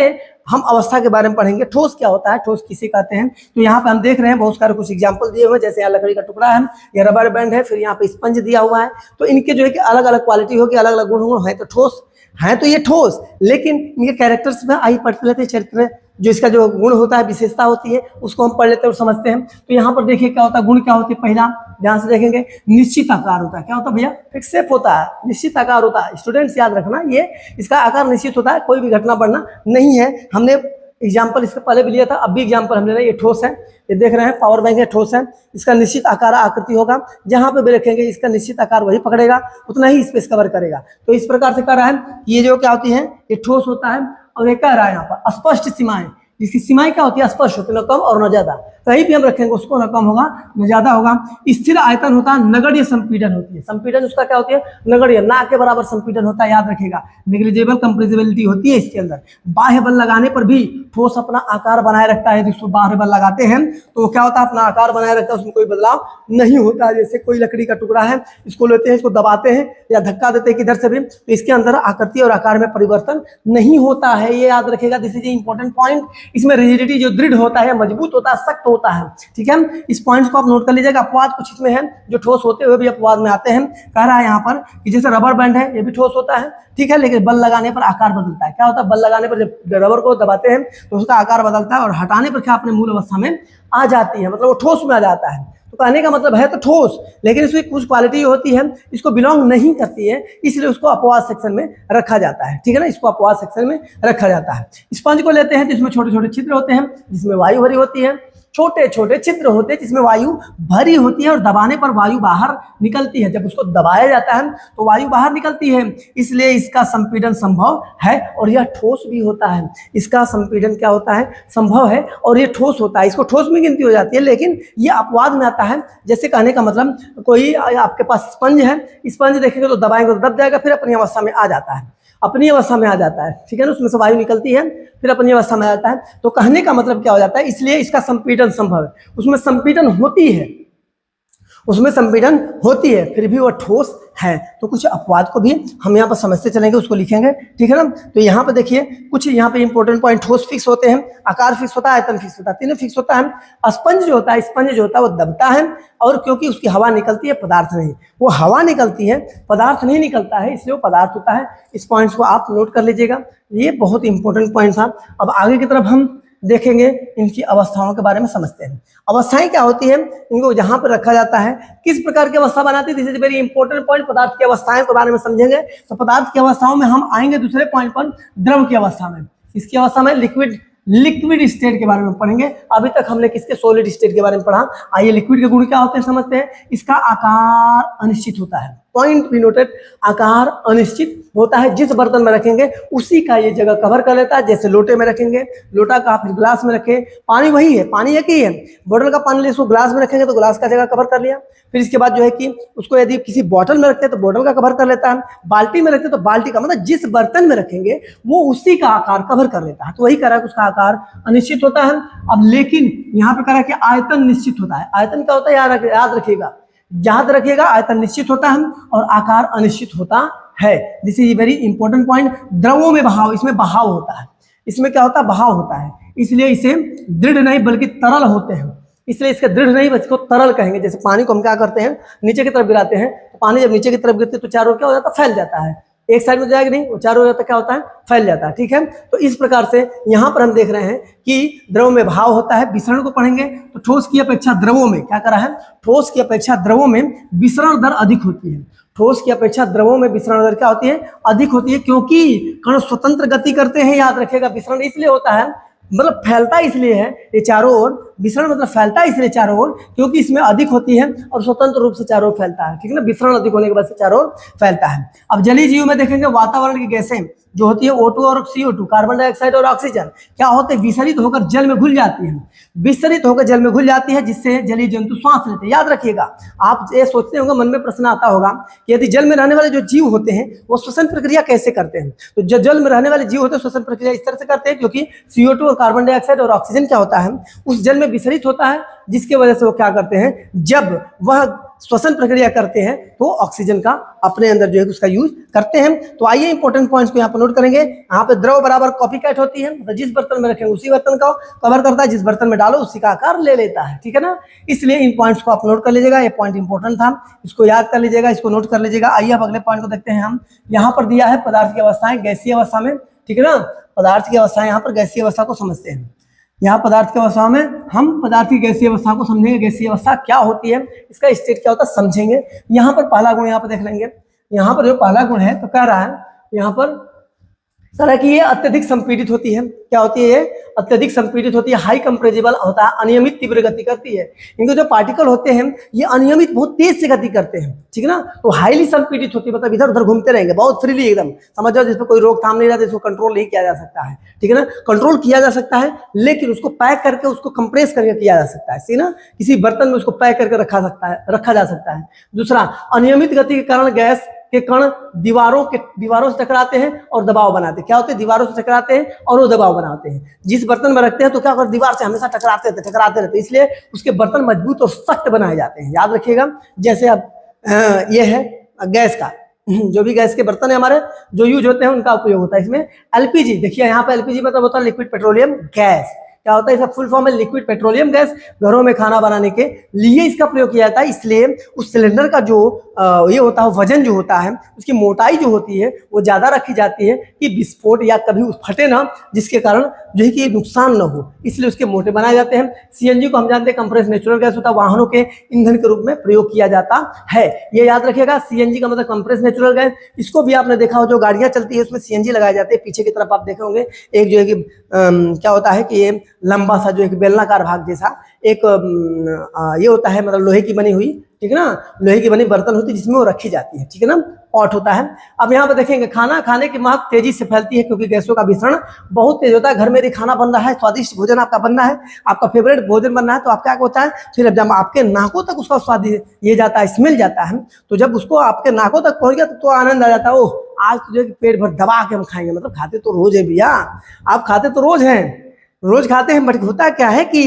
हम अवस्था के बारे में पढ़ेंगे, ठोस क्या होता है, ठोस किसे कहते हैं। तो यहाँ पे हम देख रहे हैं बहुत सारे कुछ एग्जाम्पल दिए हुए हैं, जैसे यहाँ लकड़ी का टुकड़ा है, या रबर बैंड है, फिर यहाँ पे स्पंज दिया हुआ है। तो इनके जो है कि अलग अलग क्वालिटी होगी, अलग अलग गुण होंगे, है तो ठोस है, तो ये ठोस, लेकिन इनके कैरेक्टर्स में आई पढ़ लेते हैं, चरित्र में जो इसका जो गुण होता है, विशेषता होती है, उसको हम पढ़ लेते हैं और समझते हैं। तो यहाँ पर देखिए क्या होता है, गुण क्या होती है, पहला ध्यान से देखेंगे, निश्चित आकार होता है। क्या होता है भैया, फिक्स शेप होता है, निश्चित आकार होता है। स्टूडेंट्स याद रखना, ये इसका आकार निश्चित होता है, कोई भी घटना बढ़ना नहीं है। हमने एग्जाम्पल इसके पहले भी लिया था, अब भी एग्जाम्पल हमने लिया। ये ठोस है, ये देख रहे हैं पावर बैंक है, ठोस है, इसका निश्चित आकार आकृति होगा, जहां पे भी रखेंगे इसका निश्चित आकार वही पकड़ेगा, उतना ही स्पेस कवर करेगा। तो इस प्रकार से कह रहा है ये जो क्या होती है, ये ठोस होता है। और ये कह रहा है यहाँ पर स्पष्ट सीमाएं, जिसकी सीमाएं क्या होती है, स्पष्ट होती है, न कम और न ज्यादा। कहीं भी हम रखेंगे उसको न कम होगा न ज्यादा होगा। स्थिर आयतन होता है, नगण्य संपीडन होती है। संपीडन उसका क्या होती है, नगण्य, ना के बराबर संपीडन होता है, याद रखेगा। नेग्लिजिबल कंप्रेसिबिलिटी होती है इसके अंदर। बाह्य बल लगाने पर भी ठोस अपना आकार बनाए रखता है। जिसको बाह्य बल लगाते हैं तो वो क्या होता है, अपना आकार बनाए रखता है, उसमें कोई बदलाव नहीं होता। जैसे कोई लकड़ी का टुकड़ा है, इसको लेते हैं, इसको दबाते हैं या धक्का देते हैं किधर से भी, तो इसके अंदर आकृति और आकार में परिवर्तन नहीं होता है, ये याद रखेगा। This is important point. इसमें रिजिडिटी जो दृढ़ होता है, मजबूत होता है, सख्त होता है, ठीक है। इस पॉइंट्स को आप नोट कर लीजिएगा। अपवाद कुछ इसमें है जो ठोस होते हुए भी अपवाद में आते हैं। कह रहा है यहाँ पर कि जैसे रबर बैंड है, ये भी ठोस होता है, ठीक है, लेकिन बल लगाने पर आकार बदलता है। क्या होता है, बल लगाने पर जब रबर को दबाते हैं तो उसका आकार बदलता है, और हटाने पर क्या अपने मूल अवस्था में आ जाती है, मतलब वो ठोस में आ जाता है। तो कहने का मतलब है तो ठोस, लेकिन इसकी कुछ क्वालिटी होती है इसको बिलोंग नहीं करती है, इसलिए उसको अपवाद सेक्शन में रखा जाता है, ठीक है ना। इसको अपवाद सेक्शन में रखा जाता है। स्पंज को लेते हैं तो इसमें छोटे छोटे छिद्र होते हैं, जिसमें वायु भरी होती है। छोटे छोटे छिद्र होते हैं जिसमें वायु भरी होती है, और दबाने पर वायु बाहर निकलती है। जब उसको दबाया जाता है तो वायु बाहर निकलती है, इसलिए इसका संपीड़न संभव है, और यह ठोस भी होता है। इसका संपीड़न क्या होता है, संभव है, और ये ठोस होता है। इसको ठोस में गिनती हो जाती है, लेकिन ये अपवाद में आता है। जैसे कहने का मतलब, कोई आपके पास स्पंज है, स्पंज देखेंगे तो दबाएंगे तो दब जाएगा, फिर अपनी अवस्था में आ जाता है, अपनी अवस्था में आ जाता है, ठीक है ना। उसमें से वायु निकलती है, फिर अपनी अवस्था में आ जाता है। तो कहने का मतलब क्या हो जाता है, इसलिए इसका संपीड़न संभव है, उसमें संपीड़न होती है, उसमें संपीड़न होती है, फिर भी वह ठोस है। तो कुछ अपवाद को भी हम यहाँ पर समझते चलेंगे, उसको लिखेंगे, ठीक है ना। तो यहाँ पर देखिए कुछ यहाँ पे इंपॉर्टेंट पॉइंट, ठोस फिक्स होते हैं, आकार फिक्स होता है, आयतन फिक्स होता है, तीनों फिक्स होता है। स्पंज जो होता है, स्पंज जो होता है वो दबता है, और क्योंकि उसकी हवा निकलती है, पदार्थ नहीं, वो हवा निकलती है, पदार्थ नहीं निकलता है, इसलिए वो पदार्थ होता है। इस पॉइंट्स को आप नोट कर लीजिएगा, ये बहुत इंपॉर्टेंट पॉइंट था। अब आगे की तरफ हम देखेंगे, इनकी अवस्थाओं के बारे में समझते हैं। अवस्थाएं क्या होती है, इनको जहां पर रखा जाता है, किस प्रकार की अवस्था बनाती है, this is very important point. पदार्थ की अवस्थाएं के बारे में समझेंगे, तो पदार्थ की अवस्थाओं में हम आएंगे दूसरे पॉइंट पर, द्रव की अवस्था में। इसकी अवस्था में लिक्विड स्टेट के बारे में पढ़ेंगे। अभी तक हमने किसके, सॉलिड स्टेट के बारे में पढ़ा। आइए लिक्विड के गुण क्या होते हैं समझते हैं। इसका आकार अनिश्चित होता है, पॉइंट भी नोटेड, आकार अनिश्चित होता है। जिस बर्तन में रखेंगे उसी का ये जगह कवर कर लेता है। जैसे लोटे में रखेंगे, लोटा का फिर ग्लास में रखें, पानी वही है, पानी एक ही है, बोतल का पानी ले इसको ग्लास में रखेंगे तो ग्लास का जगह कवर कर लिया। फिर इसके बाद जो है कि उसको यदि किसी बॉटल में रखते हैं तो बॉटल का कवर कर लेता है, बाल्टी में रखते हैं तो बाल्टी का, मतलब जिस बर्तन में रखेंगे वो उसी का आकार कवर कर लेता है। तो वही कह रहा है कि उसका आकार अनिश्चित होता है। अब लेकिन यहाँ पे कह रहा है कि आयतन निश्चित होता है। आयतन क्या होता है, याद रखिएगा, आयतन निश्चित होता है और आकार अनिश्चित होता है। This is very important point. द्रवों में बहाव, इसमें बहाव होता है, इसमें क्या होता है, बहाव होता है, इसलिए इसे दृढ़ नहीं बल्कि तरल होते हैं, इसलिए इसके दृढ़ नहीं बल्कि तरल कहेंगे। जैसे पानी को हम क्या करते हैं, नीचे की तरफ गिराते हैं, तो पानी जब नीचे की तरफ गिरते तो चारों क्या हो जाता है, फैल जाता है, एक साइड में जाएगा नहीं, वो चारों हो जाता है, क्या होता है, फैल जाता है, ठीक है। तो इस प्रकार से यहाँ पर हम देख रहे हैं कि द्रव में भाव होता है। विसरण को पढ़ेंगे तो ठोस की अपेक्षा द्रवों में क्या करा है, ठोस की अपेक्षा द्रवों में विसरण दर अधिक होती है। ठोस की अपेक्षा द्रवों में विसरण दर क्या होती है, अधिक होती है, क्योंकि कण स्वतंत्र गति करते हैं। याद रखिएगा, विसरण इसलिए होता है, मतलब फैलता इसलिए है ये चारों ओर, विसरण मतलब फैलता इसलिए चारों ओर क्योंकि इसमें अधिक होती है और स्वतंत्र रूप से चारों ओर फैलता है, ठीक है ना। विसरण अधिक होने के बाद से चारों ओर फैलता है। अब जलीय जीव में देखेंगे, वातावरण की गैसें जो होती है O2 और CO2, कार्बन डाइऑक्साइड और ऑक्सीजन, क्या होते हैं, विसरित होकर जल में घुल जाती है, विसरित होकर जल में घुल जाती है, जिससे जलीय जंतु श्वास लेते हैं। याद रखिएगा, आप ये सोचते होंगे, मन में प्रश्न आता होगा कि यदि जल में रहने वाले जो जीव होते हैं वो श्वसन प्रक्रिया कैसे करते हैं। तो जो जल में रहने वाले जीव होते हैं श्वसन प्रक्रिया इस तरह से करते हैं, क्योंकि CO2 और कार्बन डाइऑक्साइड और ऑक्सीजन क्या होता है, उस जल में विसरित होता है, जिसके वजह से वो क्या करते हैं, जब वह श्वसन प्रक्रिया करते हैं तो ऑक्सीजन का अपने अंदर जो है उसका यूज करते हैं। तो आइए इंपॉर्टेंट पॉइंट्स को यहाँ पर नोट करेंगे। यहाँ पे द्रव बराबर कॉपी कैट होती है, मतलब जिस बर्तन में रखेंगे उसी बर्तन का कवर करता है, जिस बर्तन में डालो उसी का आकार ले लेता है, ठीक है ना। इसलिए इन पॉइंट्स को आप नोट कर लीजिएगा, ये पॉइंट इंपॉर्टेंट था, इसको याद कर लीजिएगा, इसको नोट कर लीजिएगा। आइए अब अगले पॉइंट को देखते हैं हम। यहाँ पर दिया है पदार्थ की अवस्थाएं गैसीय अवस्था में, ठीक है ना, पदार्थ की अवस्थाएं, यहाँ पर गैसीय अवस्था को समझते हैं। यहाँ पदार्थ की अवस्था में हम पदार्थ की गैसीय अवस्था को समझेंगे, गैसीय अवस्था क्या होती है, इसका स्टेट क्या होता है समझेंगे। यहाँ पर पहला गुण यहाँ पर देख लेंगे, यहाँ पर जो पहला गुण है तो कह रहा है यहाँ पर सर कि ये अत्यधिक संपीड़ित होती है। क्या होती है, ये अत्यधिक संपीड़ित होती है, हाई कंप्रेसिबल होता है, अनियमित तीव्र गति करती है। इनके जो पार्टिकल होते हैं ये अनियमित बहुत तेज से गति करते हैं, ठीक है ना। तो हाईली संपीड़ित होती है, मतलब इधर उधर घूमते रहेंगे बहुत फ्रीली एकदम, समझ जाओ, जिसमें कोई रोकथाम नहीं रहता, इसको कंट्रोल नहीं किया जा सकता है, ठीक है ना। कंट्रोल किया जा सकता है लेकिन उसको पैक करके उसको कंप्रेस करके किया जा सकता है, ठीक है ना। किसी बर्तन में उसको पैक करके रखा जा सकता है। दूसरा, अनियमित गति के कारण गैस के कण दीवारों से टकराते हैं और दबाव बनाते हैं। क्या होते हैं, दीवारों से टकराते हैं और वो दबाव बनाते हैं। जिस बर्तन में रखते हैं तो क्या कर, दीवार से हमेशा टकराते रहते हैं, इसलिए उसके बर्तन मजबूत और सख्त बनाए जाते हैं। याद रखिएगा, जैसे अब ये है गैस का, जो भी गैस के बर्तन है हमारे जो यूज होते हैं उनका उपयोग होता है। इसमें एलपीजी, देखिए यहाँ पे एलपीजी मतलब होता है लिक्विड पेट्रोलियम गैस। क्या होता है, इसका फुल फॉर्म है लिक्विड पेट्रोलियम गैस। घरों में खाना बनाने के लिए इसका प्रयोग किया जाता है, इसलिए उस सिलेंडर का जो ये होता है वजन जो होता है, उसकी मोटाई जो होती है वो ज्यादा रखी जाती है कि विस्फोट या कभी फटे ना, जिसके कारण जो है कि नुकसान न हो, इसलिए उसके मोटे बनाए जाते हैं। सीएनजी को हम जानते हैं कंप्रेस्ड नेचुरल गैस होता है, वाहनों के ईंधन के रूप में प्रयोग किया जाता है। ये याद रखिएगा, सीएनजी का मतलब कंप्रेस्ड नेचुरल गैस। इसको भी आपने देखा हो, जो गाड़ियां चलती है उसमें सीएनजी लगाए जाते हैं। पीछे की तरफ आप देखे होंगे एक जो है कि क्या होता है कि ये लंबा सा जो एक बेलनाकार भाग जैसा एक ये होता है, मतलब लोहे की बनी हुई, ठीक है ना, लोहे की बनी बर्तन होती है जिसमें वो रखी जाती है, ठीक है ना, पॉट होता है। अब यहाँ पे देखेंगे, खाना खाने की महक तेजी से फैलती है क्योंकि गैसों का विसरण बहुत तेज होता है। घर में यदि खाना बन रहा है, स्वादिष्ट भोजन आपका बनना है, आपका फेवरेट भोजन बनना है, तो आप क्या होता है, फिर जब आपके नाकों तक उसका स्वाद ये जाता है, स्मेल जाता है, तो जब उसको आपके नाकों तक पहुंच गया तो आनंद आ जाता है, ओह आज तो जो पेट भर दबा के हम खाएंगे। मतलब खाते तो रोज है भैया, आप खाते तो रोज हैं, रोज खाते हैं, बट होता क्या है कि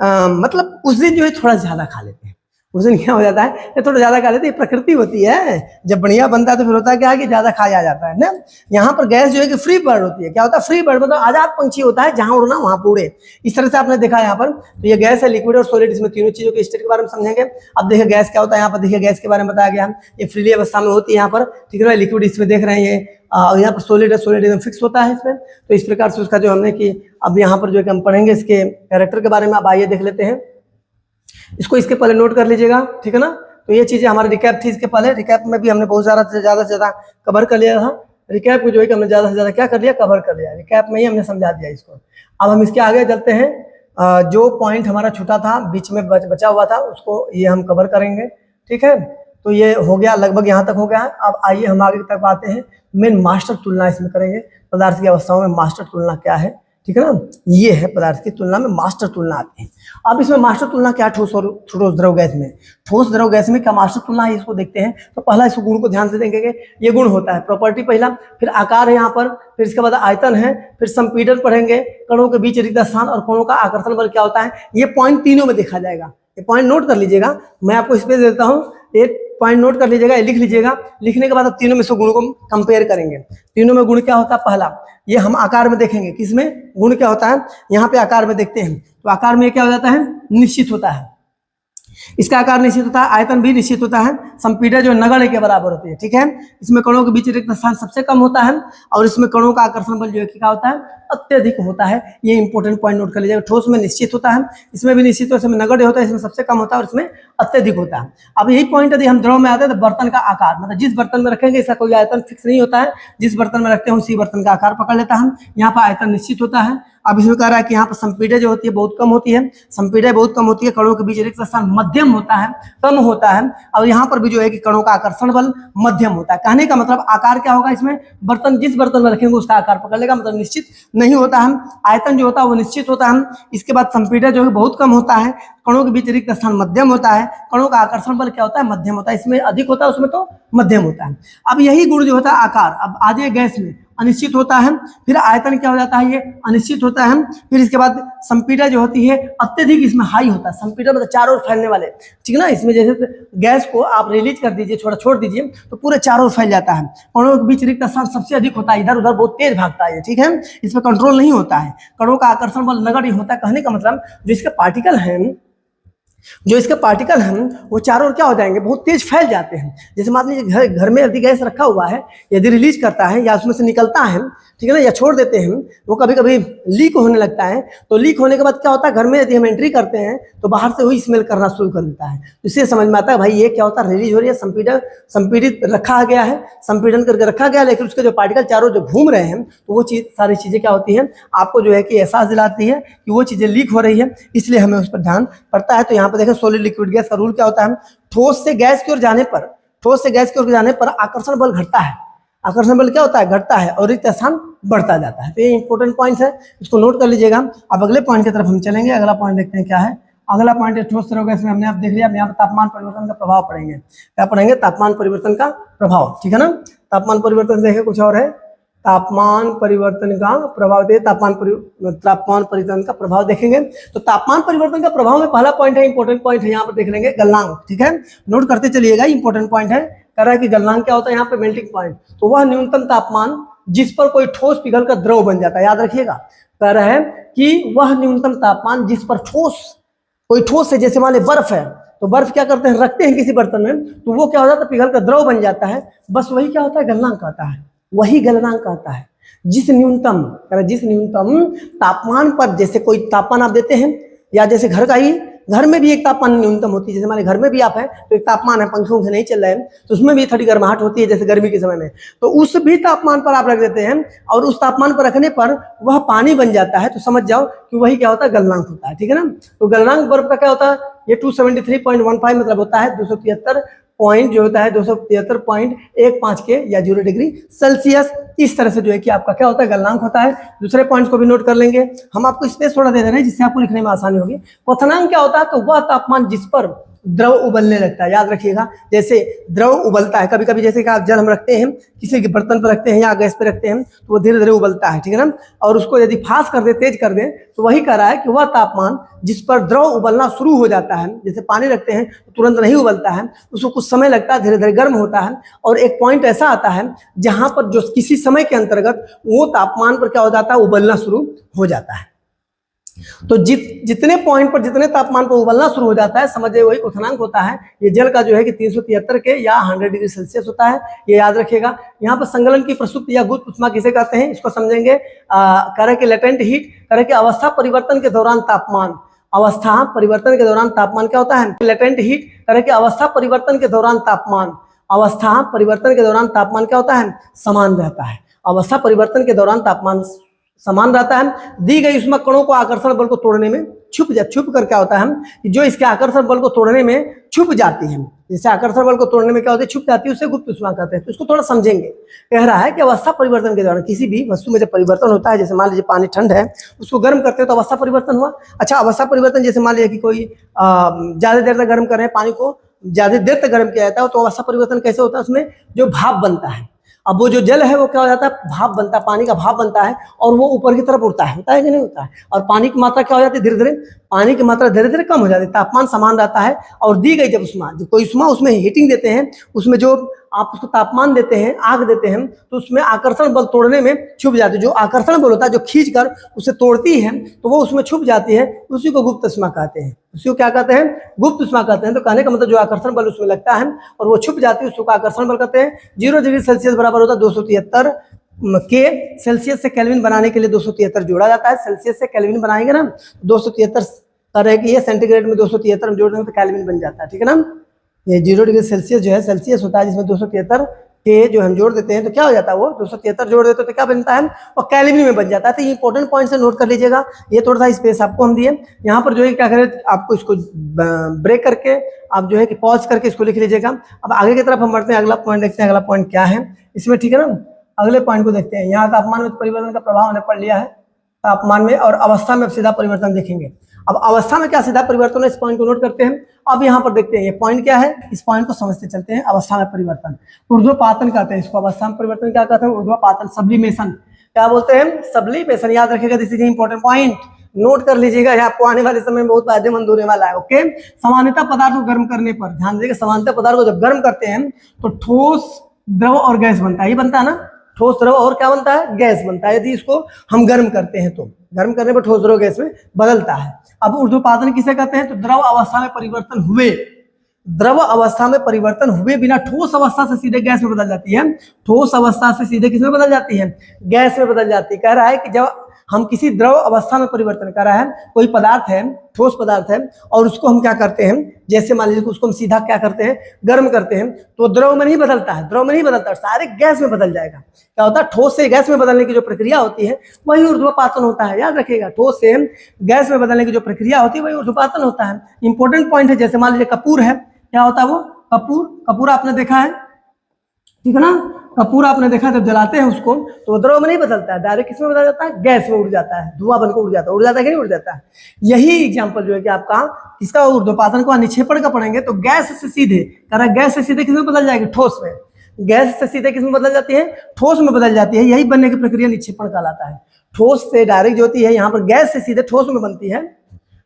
मतलब उस दिन जो है थोड़ा ज्यादा खा लेते हैं, उस दिन क्या हो जाता है, ये थोड़ा ज्यादा खा लेते हैं, प्रकृति होती है, जब बढ़िया बनता है तो फिर होता है क्या है कि ज्यादा खाया जाता है ना। यहाँ पर गैस जो है कि फ्री बर्ड होती है। क्या होता है फ्री बर्ड, मतलब आजाद पंछी होता है, जहां उड़ना वहां पे उड़े। इस तरह से आपने देखा यहाँ पर, तो ये गैस है, लिक्विड और सॉलिड, इसमें तीनों चीजों के स्टेट के बारे में समझेंगे। अब देखिए गैस क्या होता है, यहाँ पर देखिए गैस के बारे में बताया गया, ये फ्रीली अवस्था में होती है यहाँ पर, ठीक है ना। लिक्विड इसमें देख रहे हैं ये, और यहाँ पर सॉलिड है, सॉलिड एकदम फिक्स होता है इसमें। तो इस प्रकार से उसका जो हमने कि अब यहाँ पर जो है हम पढ़ेंगे इसके कैरेक्टर के बारे में। अब आइए देख लेते हैं इसको, इसके पहले नोट कर लीजिएगा, ठीक है ना। तो ये चीजें हमारी रिकैप थी, इसके पहले रिकैप में भी हमने बहुत ज्यादा कवर कर लिया था। रिकैप को जो है कि हमने ज्यादा से ज्यादा क्या कर लिया, कवर कर लिया, रिकैप में ही हमने समझा दिया इसको। अब हम इसके आगे चलते हैं, जो पॉइंट हमारा छूटा था, बीच में बचा हुआ था, उसको ये हम कवर करेंगे, ठीक है। तो ये हो गया, लगभग यहाँ तक हो गया है। अब आइए हम आगे तक आते हैं, मेन मास्टर तुलना इसमें करेंगे, पदार्थ की अवस्थाओं में मास्टर तुलना क्या है, ठीक है ना। ये है पदार्थ की तुलना में मास्टर तुलना आती है। अब इसमें मास्टर तुलना क्या, ठोस और ठोस द्रव गैस में, ठोस द्रव गैस में क्या मास्टर तुलना है, इसको देखते हैं। तो पहला इस गुण को ध्यान से देखेंगे, ये गुण होता है प्रॉपर्टी पहला, फिर आकार है यहाँ पर, फिर इसके बाद आयतन है, फिर संपीड़न पढ़ेंगे, कणों के बीच रिक्त स्थान और कणों का आकर्षण बल क्या होता है। ये पॉइंट तीनों में देखा जाएगा, ये पॉइंट नोट कर लीजिएगा, मैं आपको स्पेस देता हूँ, एक पॉइंट नोट कर लीजिएगा, लिख लीजिएगा। लिखने के बाद अब तीनों में से गुण को कंपेयर करेंगे। तीनों में गुण क्या होता है, पहला ये हम आकार में देखेंगे, किसमें गुण क्या होता है, यहाँ पे आकार में देखते हैं। तो आकार में क्या हो जाता है, निश्चित होता है, इसका आकार निश्चित होता है, आयतन भी निश्चित होता है, संपीड़न जो नगण्य के बराबर होती है, ठीक है। इसमें कणों के बीच रिक्त स्थान सबसे कम होता है, और इसमें कणों का आकर्षण बल जो है क्या होता है, अत्यधिक होता है। ये इंपॉर्टेंट पॉइंट नोट कर लीजिएगा। ठोस में निश्चित होता है, इसमें भी निश्चित होता है, इसमें नगण्य होता है, इसमें सबसे कम होता है और इसमें अत्यधिक होता है। अब यही पॉइंट यदि हम द्रव में आते हैं तो बर्तन का आकार, मतलब जिस बर्तन में रखेंगे इसका कोई आयतन फिक्स नहीं होता है, जिस बर्तन में रखते हैं उसी बर्तन का आकार पकड़ लेता है। यहाँ पर आयतन निश्चित होता है। अब इसमें कह रहा है कि यहाँ पर संपीड़न जो होती है बहुत कम होती है, संपीड़न बहुत कम होती है, कणों के बीच रिक्त स्थान मध्यम होता है, कम होता है, और यहाँ पर भी जो है कि कणों का आकर्षण बल मध्यम होता है। कहने का मतलब आकार क्या होगा, इसमें बर्तन जिस बर्तन में रखेंगे उसका आकार पकड़ लेगा, मतलब निश्चित नहीं होता है। आयतन जो होता है वो निश्चित होता है। इसके बाद संपीड़न जो है बहुत कम होता है, कणों के बीच रिक्त स्थान मध्यम होता है, कणों का आकर्षण बल क्या होता है, मध्यम होता है। इसमें अधिक होता है, उसमें तो मध्यम होता है। अब यही गुण जो होता है आकार, अब आ जाए गैस में, अनिश्चित होता है, फिर आयतन क्या हो जाता है, ये अनिश्चित होता है, फिर इसके बाद संपीड़न जो होती है अत्यधिक इसमें हाई होता है। संपीड़न मतलब चारों ओर फैलने वाले, ठीक है ना। इसमें जैसे गैस को आप रिलीज कर दीजिए, थोड़ा छोड़ दीजिए तो पूरे चारों ओर फैल जाता है। कणों के बीच रिक्त स्थान सबसे अधिक होता है, इधर उधर बहुत तेज भागता है, ठीक है, इसमें कंट्रोल नहीं होता है। कणों का आकर्षण बल नगण्य होता है। कहने का मतलब जो इसके पार्टिकल हैं, वो चारों ओर क्या हो जाएंगे, बहुत तेज फैल जाते हैं। जैसे मान लीजिए घर में यदि गैस रखा हुआ है, यदि रिलीज करता है या उसमें से निकलता है, ठीक है ना, या छोड़ देते हैं, वो कभी कभी लीक होने लगता है। तो लीक होने के बाद क्या होता है, घर में यदि हम एंट्री करते हैं तो बाहर से वही स्मेल करना शुरू कर देता है। तो इससे समझ में आता है भाई ये क्या होता है, रिलीज हो रही है, संपीड़ित रखा गया है, संपीड़न करके रखा गया, लेकिन उसके जो पार्टिकल चारों जो घूम रहे हैं, तो वो चीज सारी चीजें क्या होती हैं, आपको जो है कि एहसास दिलाती है कि वो चीजें लीक हो रही है, इसलिए हमें उस पर ध्यान पड़ता है। तो यहाँ पर देखें सॉलिड लिक्विड गैस का रूल क्या होता है, ठोस से गैस की ओर जाने पर आकर्षण बल घटता है। आकर्षण बल क्या होता है, घटता है, और रिक्त स्थान बढ़ता जाता है। तो ये इंपॉर्टेंट पॉइंट है, इसको नोट कर लीजिएगा। अब अगले पॉइंट की तरफ हम चलेंगे। अगला पॉइंट देखते हैं क्या है। अगला पॉइंट है ठोस द्रव गैस में हमने आप देख लिया। अब यहाँ पर तापमान परिवर्तन का प्रभाव पढ़ेंगे। क्या पढ़ेंगे, तापमान परिवर्तन का प्रभाव, ठीक है ना। तापमान परिवर्तन देखे कुछ और है, तापमान परिवर्तन का प्रभाव दे, तापमान परिवर्तन का प्रभाव देखेंगे। तो तापमान परिवर्तन का प्रभाव में पहला पॉइंट है, इंपॉर्टेंट पॉइंट है, यहाँ पर देख लेंगे गलनांक, ठीक है, नोट करते चलिएगा, इंपॉर्टेंट पॉइंट है। कह रहा है कि गलनांक क्या होता है, यहाँ पे मेल्टिंग पॉइंट, तो वह न्यूनतम तापमान जिस पर कोई ठोस पिघल कर द्रव बन जाता है, याद रखिएगा। कह रहा है कि वह न्यूनतम तापमान जिस पर कोई ठोस है, जैसे मान लीजिए बर्फ है, तो बर्फ क्या करते हैं, रखते हैं किसी बर्तन में, तो वो क्या हो जाता है, पिघल कर द्रव बन जाता है, बस वही क्या होता है, गलनांक कहता है, वही गलनांक कहता है। जिस न्यूनतम तापमान पर, जैसे कोई तापमान आप देते हैं, या जैसे घर में भी एक तापमान न्यूनतम होती है, जैसे हमारे घर में भी आप है तो एक तापमान है, पंखे नहीं चल रहे हैं तो उसमें भी थोड़ी गर्माहट होती है, जैसे गर्मी के समय में, तो उस भी तापमान पर आप रख देते हैं, और उस तापमान पर रखने पर वह पानी बन जाता है, तो समझ जाओ कि वही क्या होता है, गलनांक होता है, ठीक है ना। तो गलनांक बर्फ का क्या होता है, ये 273.15 मतलब होता है 273 पॉइंट जो होता है 273.15 के या 0 डिग्री सेल्सियस। इस तरह से जो है कि आपका क्या होता है, गलनांक होता है। दूसरे पॉइंट्स को भी नोट कर लेंगे, हम आपको स्पेस थोड़ा दे रहे हैं जिससे आपको लिखने में आसानी होगी। क्वथनांक क्या होता है, तो वह तापमान जिस पर द्रव उबलने लगता है। याद रखिएगा, जैसे द्रव उबलता है, कभी कभी जैसे कि आप जल हम रखते हैं किसी के बर्तन पर रखते हैं या गैस पे रखते हैं तो वो धीरे धीरे उबलता है, ठीक है ना। और उसको यदि फास्ट कर दे, तेज कर दे, तो वही कह रहा है कि वह तापमान जिस पर द्रव उबलना शुरू हो जाता है, जैसे पानी रखते हैं तो तुरंत नहीं उबलता है, उसको कुछ समय लगता है, धीरे धीरे गर्म होता है, और एक पॉइंट ऐसा आता है जहां पर जो किसी समय के अंतर्गत वो तापमान पर क्या हो जाता है, उबलना शुरू हो जाता है। तो जितने पॉइंट पर, जितने तापमान पर उबलना शुरू हो जाता है, समझिए वही क्वथनांक होता है। ये जल का जो है कि 373 के या 100 डिग्री सेल्सियस होता है, ये याद रखिएगा। यहाँ पर संगलन की प्रसुप्त या गुप्त उष्मा किसे कहते हैं, इसको समझेंगे। कह रहे कि लेटेंट हीट, कह रहे कि अवस्था परिवर्तन के दौरान तापमान, अवस्था परिवर्तन के दौरान तापमान क्या होता है, लेटेंट हीट। कह रहे कि अवस्था परिवर्तन के दौरान तापमान, अवस्था परिवर्तन के दौरान तापमान क्या होता है, समान रहता है। अवस्था परिवर्तन के दौरान तापमान समान रहता है। दी गई उष्मा कणों को आकर्षण बल को तोड़ने में छुप कर क्या होता है कि जो इसके आकर्षण बल को तोड़ने में छुप जाती है, जैसे आकर्षण बल को तोड़ने में क्या होती है, छुप जाती है, उसे गुप्त उष्मा कहते हैं। तो इसको थोड़ा समझेंगे। कह रहा है कि अवस्था परिवर्तन के दौरान किसी भी वस्तु में जब परिवर्तन होता है, जैसे मान लीजिए पानी ठंड है, उसको गर्म करते हैं तो अवस्था परिवर्तन हुआ। अच्छा, अवस्था परिवर्तन जैसे मान लीजिए कि कोई ज्यादा देर तक गर्म कर रहे हैं, पानी को ज्यादा देर तक गर्म किया जाता है, तो अवस्था परिवर्तन कैसे होता है, उसमें जो भाप बनता है, अब वो जो जल है वो क्या हो जाता है, भाप बनता है, पानी का भाप बनता है, और वो ऊपर की तरफ उड़ता है, होता है कि नहीं होता है। और पानी की मात्रा क्या हो जाती है, धीरे धीरे पानी की मात्रा धीरे धीरे कम हो जाती है, तापमान समान रहता है। और दी गई जब उष्मा, जब कोई उष्मा उसमें हीटिंग देते हैं, उसमें जो आप उसको तापमान देते हैं, आग देते हैं, तो उसमें आकर्षण बल तोड़ने में छुप जाती है। जो आकर्षण बल होता है, जो खींच कर उसे तोड़ती है, तो वो उसमें छुप जाती है, उसी को गुप्त उष्मा कहते हैं। उसी को क्या कहते हैं, गुप्त उष्मा कहते हैं। तो कहने का मतलब जो आकर्षण बल उसमें लगता है और वो छुप जाती है, उसको आकर्षण बल कहते हैं। 0 डिग्री सेल्सियस बराबर होता है 273 के। सेल्सियस से केल्विन बनाने के लिए 273 जोड़ा जाता है। सेल्सियस से केल्विन बनाएंगे ना, 273 रहेगी, ये सेंटीग्रेड में 273 में जोड़ देंगे तो केल्विन बन जाता है, ठीक है ना। ये 0 डिग्री सेल्सियस जो है सेल्सियस होता है, जिसमें 273 के जो हम जोड़ देते हैं तो क्या हो जाता है, वो 273 जोड़ देते हैं तो क्या बनता है, और केल्विन में बन जाता है। तो ये इंपॉर्टेंट पॉइंट से नोट कर लीजिएगा। ये थोड़ा सा स्पेस आपको हम दिए, यहाँ पर जो है क्या करें, आपको इसको ब्रेक करके आप जो है कि पॉज करके इसको लिख लीजिएगा। अब आगे की तरफ हम बढ़ते हैं, अगला पॉइंट देखते हैं, अगला पॉइंट क्या है इसमें, ठीक है ना। अगले पॉइंट को देखते हैं। यहाँ तापमान में परिवर्तन का प्रभाव हमने पढ़ लिया है, तापमान में, और अवस्था में सीधा परिवर्तन देखेंगे। अब अवस्था में क्या सीधा परिवर्तन है, इस पॉइंट को नोट करते हैं। अब यहाँ पर देखते हैं ये पॉइंट क्या है, इस पॉइंट को समझते चलते हैं। अवस्था में परिवर्तन ऊर्ध्वपातन कहते हैं इसको। अवस्था में परिवर्तन क्या कहते हैं, ऊर्ध्वपातन, सब्लिमेशन क्या बोलते हैं, सब्लिमेशन। याद रखिएगा, this is important point, note कर लीजिएगा, ये आपको आने वाले समय में बहुत फायदेमंद होने वाला है। ओके, सामान्यतः पदार्थ को गर्म करने पर, ध्यान दीजिएगा, सामान्यतः पदार्थ को जब गर्म करते हैं तो ठोस, द्रव और गैस बनता है। ये बनता है ना, ठोस, द्रव और क्या बनता है, गैस बनता है। यदि इसको हम गर्म करते हैं तो गर्म करने पर ठोस, द्रव, गैस में बदलता है। अब ऊर्ध्वपातन किसे कहते हैं, तो द्रव अवस्था में परिवर्तन हुए, द्रव अवस्था में परिवर्तन हुए बिना ठोस अवस्था से सीधे गैस में बदल जाती है। ठोस अवस्था से सीधे किस में बदल जाती है, गैस में बदल जाती है। कह रहा है कि जब हम किसी द्रव अवस्था में परिवर्तन कर रहा है, कोई पदार्थ है, ठोस पदार्थ है, और उसको हम क्या करते हैं, जैसे मान लीजिए उसको हम सीधा क्या करते हैं, गर्म करते हैं, तो द्रव में नहीं बदलता है, द्रव में नहीं बदलता, सारे गैस में बदल जाएगा। क्या होता है, ठोस से गैस में बदलने की जो प्रक्रिया होती है वही ऊर्ध्वपातन होता है। याद रखिएगा, ठोस से गैस में बदलने की जो प्रक्रिया होती है वही ऊर्ध्वपातन होता है। इंपॉर्टेंट पॉइंट है। जैसे मान लीजिए कपूर है, क्या होता है वो, कपूर, कपूर आपने देखा है, ठीक है ना, कपूर आपने देखा, जब जलाते हैं उसको तो द्रव में नहीं बदलता है, डायरेक्ट किसमें बदल जाता है, गैस में उड़ जाता है, धुआं बनकर उड़ जाता है। उड़ जाता है कि नहीं उड़ जाता है। यही एग्जांपल जो है कि आपका इसका ऊर्ध्वपातन को निक्षेपण का पढ़ेंगे तो गैस से सीधे, गैस से सीधे किसमें बदल जाएगी, ठोस में। गैस से सीधे किसमें बदल जाती है, ठोस में बदल जाती है। यही बनने की प्रक्रिया निक्षेपण कहलाता है। ठोस से डायरेक्ट जो होती है, यहाँ पर गैस से सीधे ठोस में बनती है,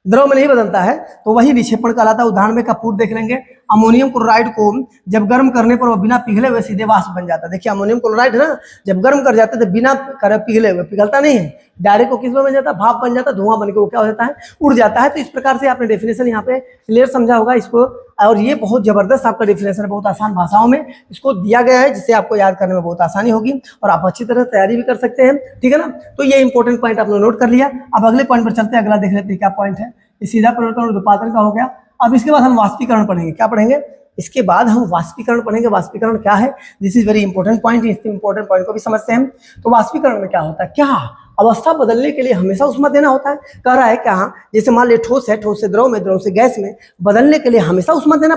द्रव में नहीं बदलता है, तो वही निक्षेपण कहलाता है। उदाहरण में कपूर देख लेंगे। अमोनियम क्लोराइड को जब गर्म करने पर वो बिना पिघले हुए सीधे वाष्प बन जाता है। देखिए अमोनियम क्लोराइड है ना, जब गर्म कर जाते हैं तो बिना पिघले हुए, पिघलता नहीं है, डायरेक्ट को किस में बन जाता है, भाप बन जाता है, धुआं बन के वो क्या हो जाता है, उड़ जाता है। तो इस प्रकार से आपने डेफिनेशन यहाँ पे क्लियर समझा होगा इसको। और ये बहुत जबरदस्त आपका डेफिनेशन है, बहुत आसान भाषाओं में इसको दिया गया है, जिससे आपको याद करने में बहुत आसानी होगी और आप अच्छी तरह तैयारी भी कर सकते हैं, ठीक है ना। तो ये इंपॉर्टेंट पॉइंट आपने नोट कर लिया। अब अगले पॉइंट पर चलते हैं, अगला देख लेते हैं क्या पॉइंट है। सीधा परिवर्तन और ऊर्ध्वपातन का हो गया। अब इसके बाद हम वाष्पीकरण पढ़ेंगे। क्या पढ़ेंगे, इसके बाद हम वाष्पीकरण पढ़ेंगे। वाष्पीकरण क्या है, this is very important point, इस इंपॉर्टेंट पॉइंट को भी समझते हैं। तो वाष्पीकरण में क्या होता है, क्या अवस्था बदलने के लिए हमेशा उष्मा देना होता है। कह रहा है क्या, जैसे मान लीजिए ठोस है, ठोस से द्रव में, द्रव से गैस में बदलने के लिए हमेशा उष्मा देना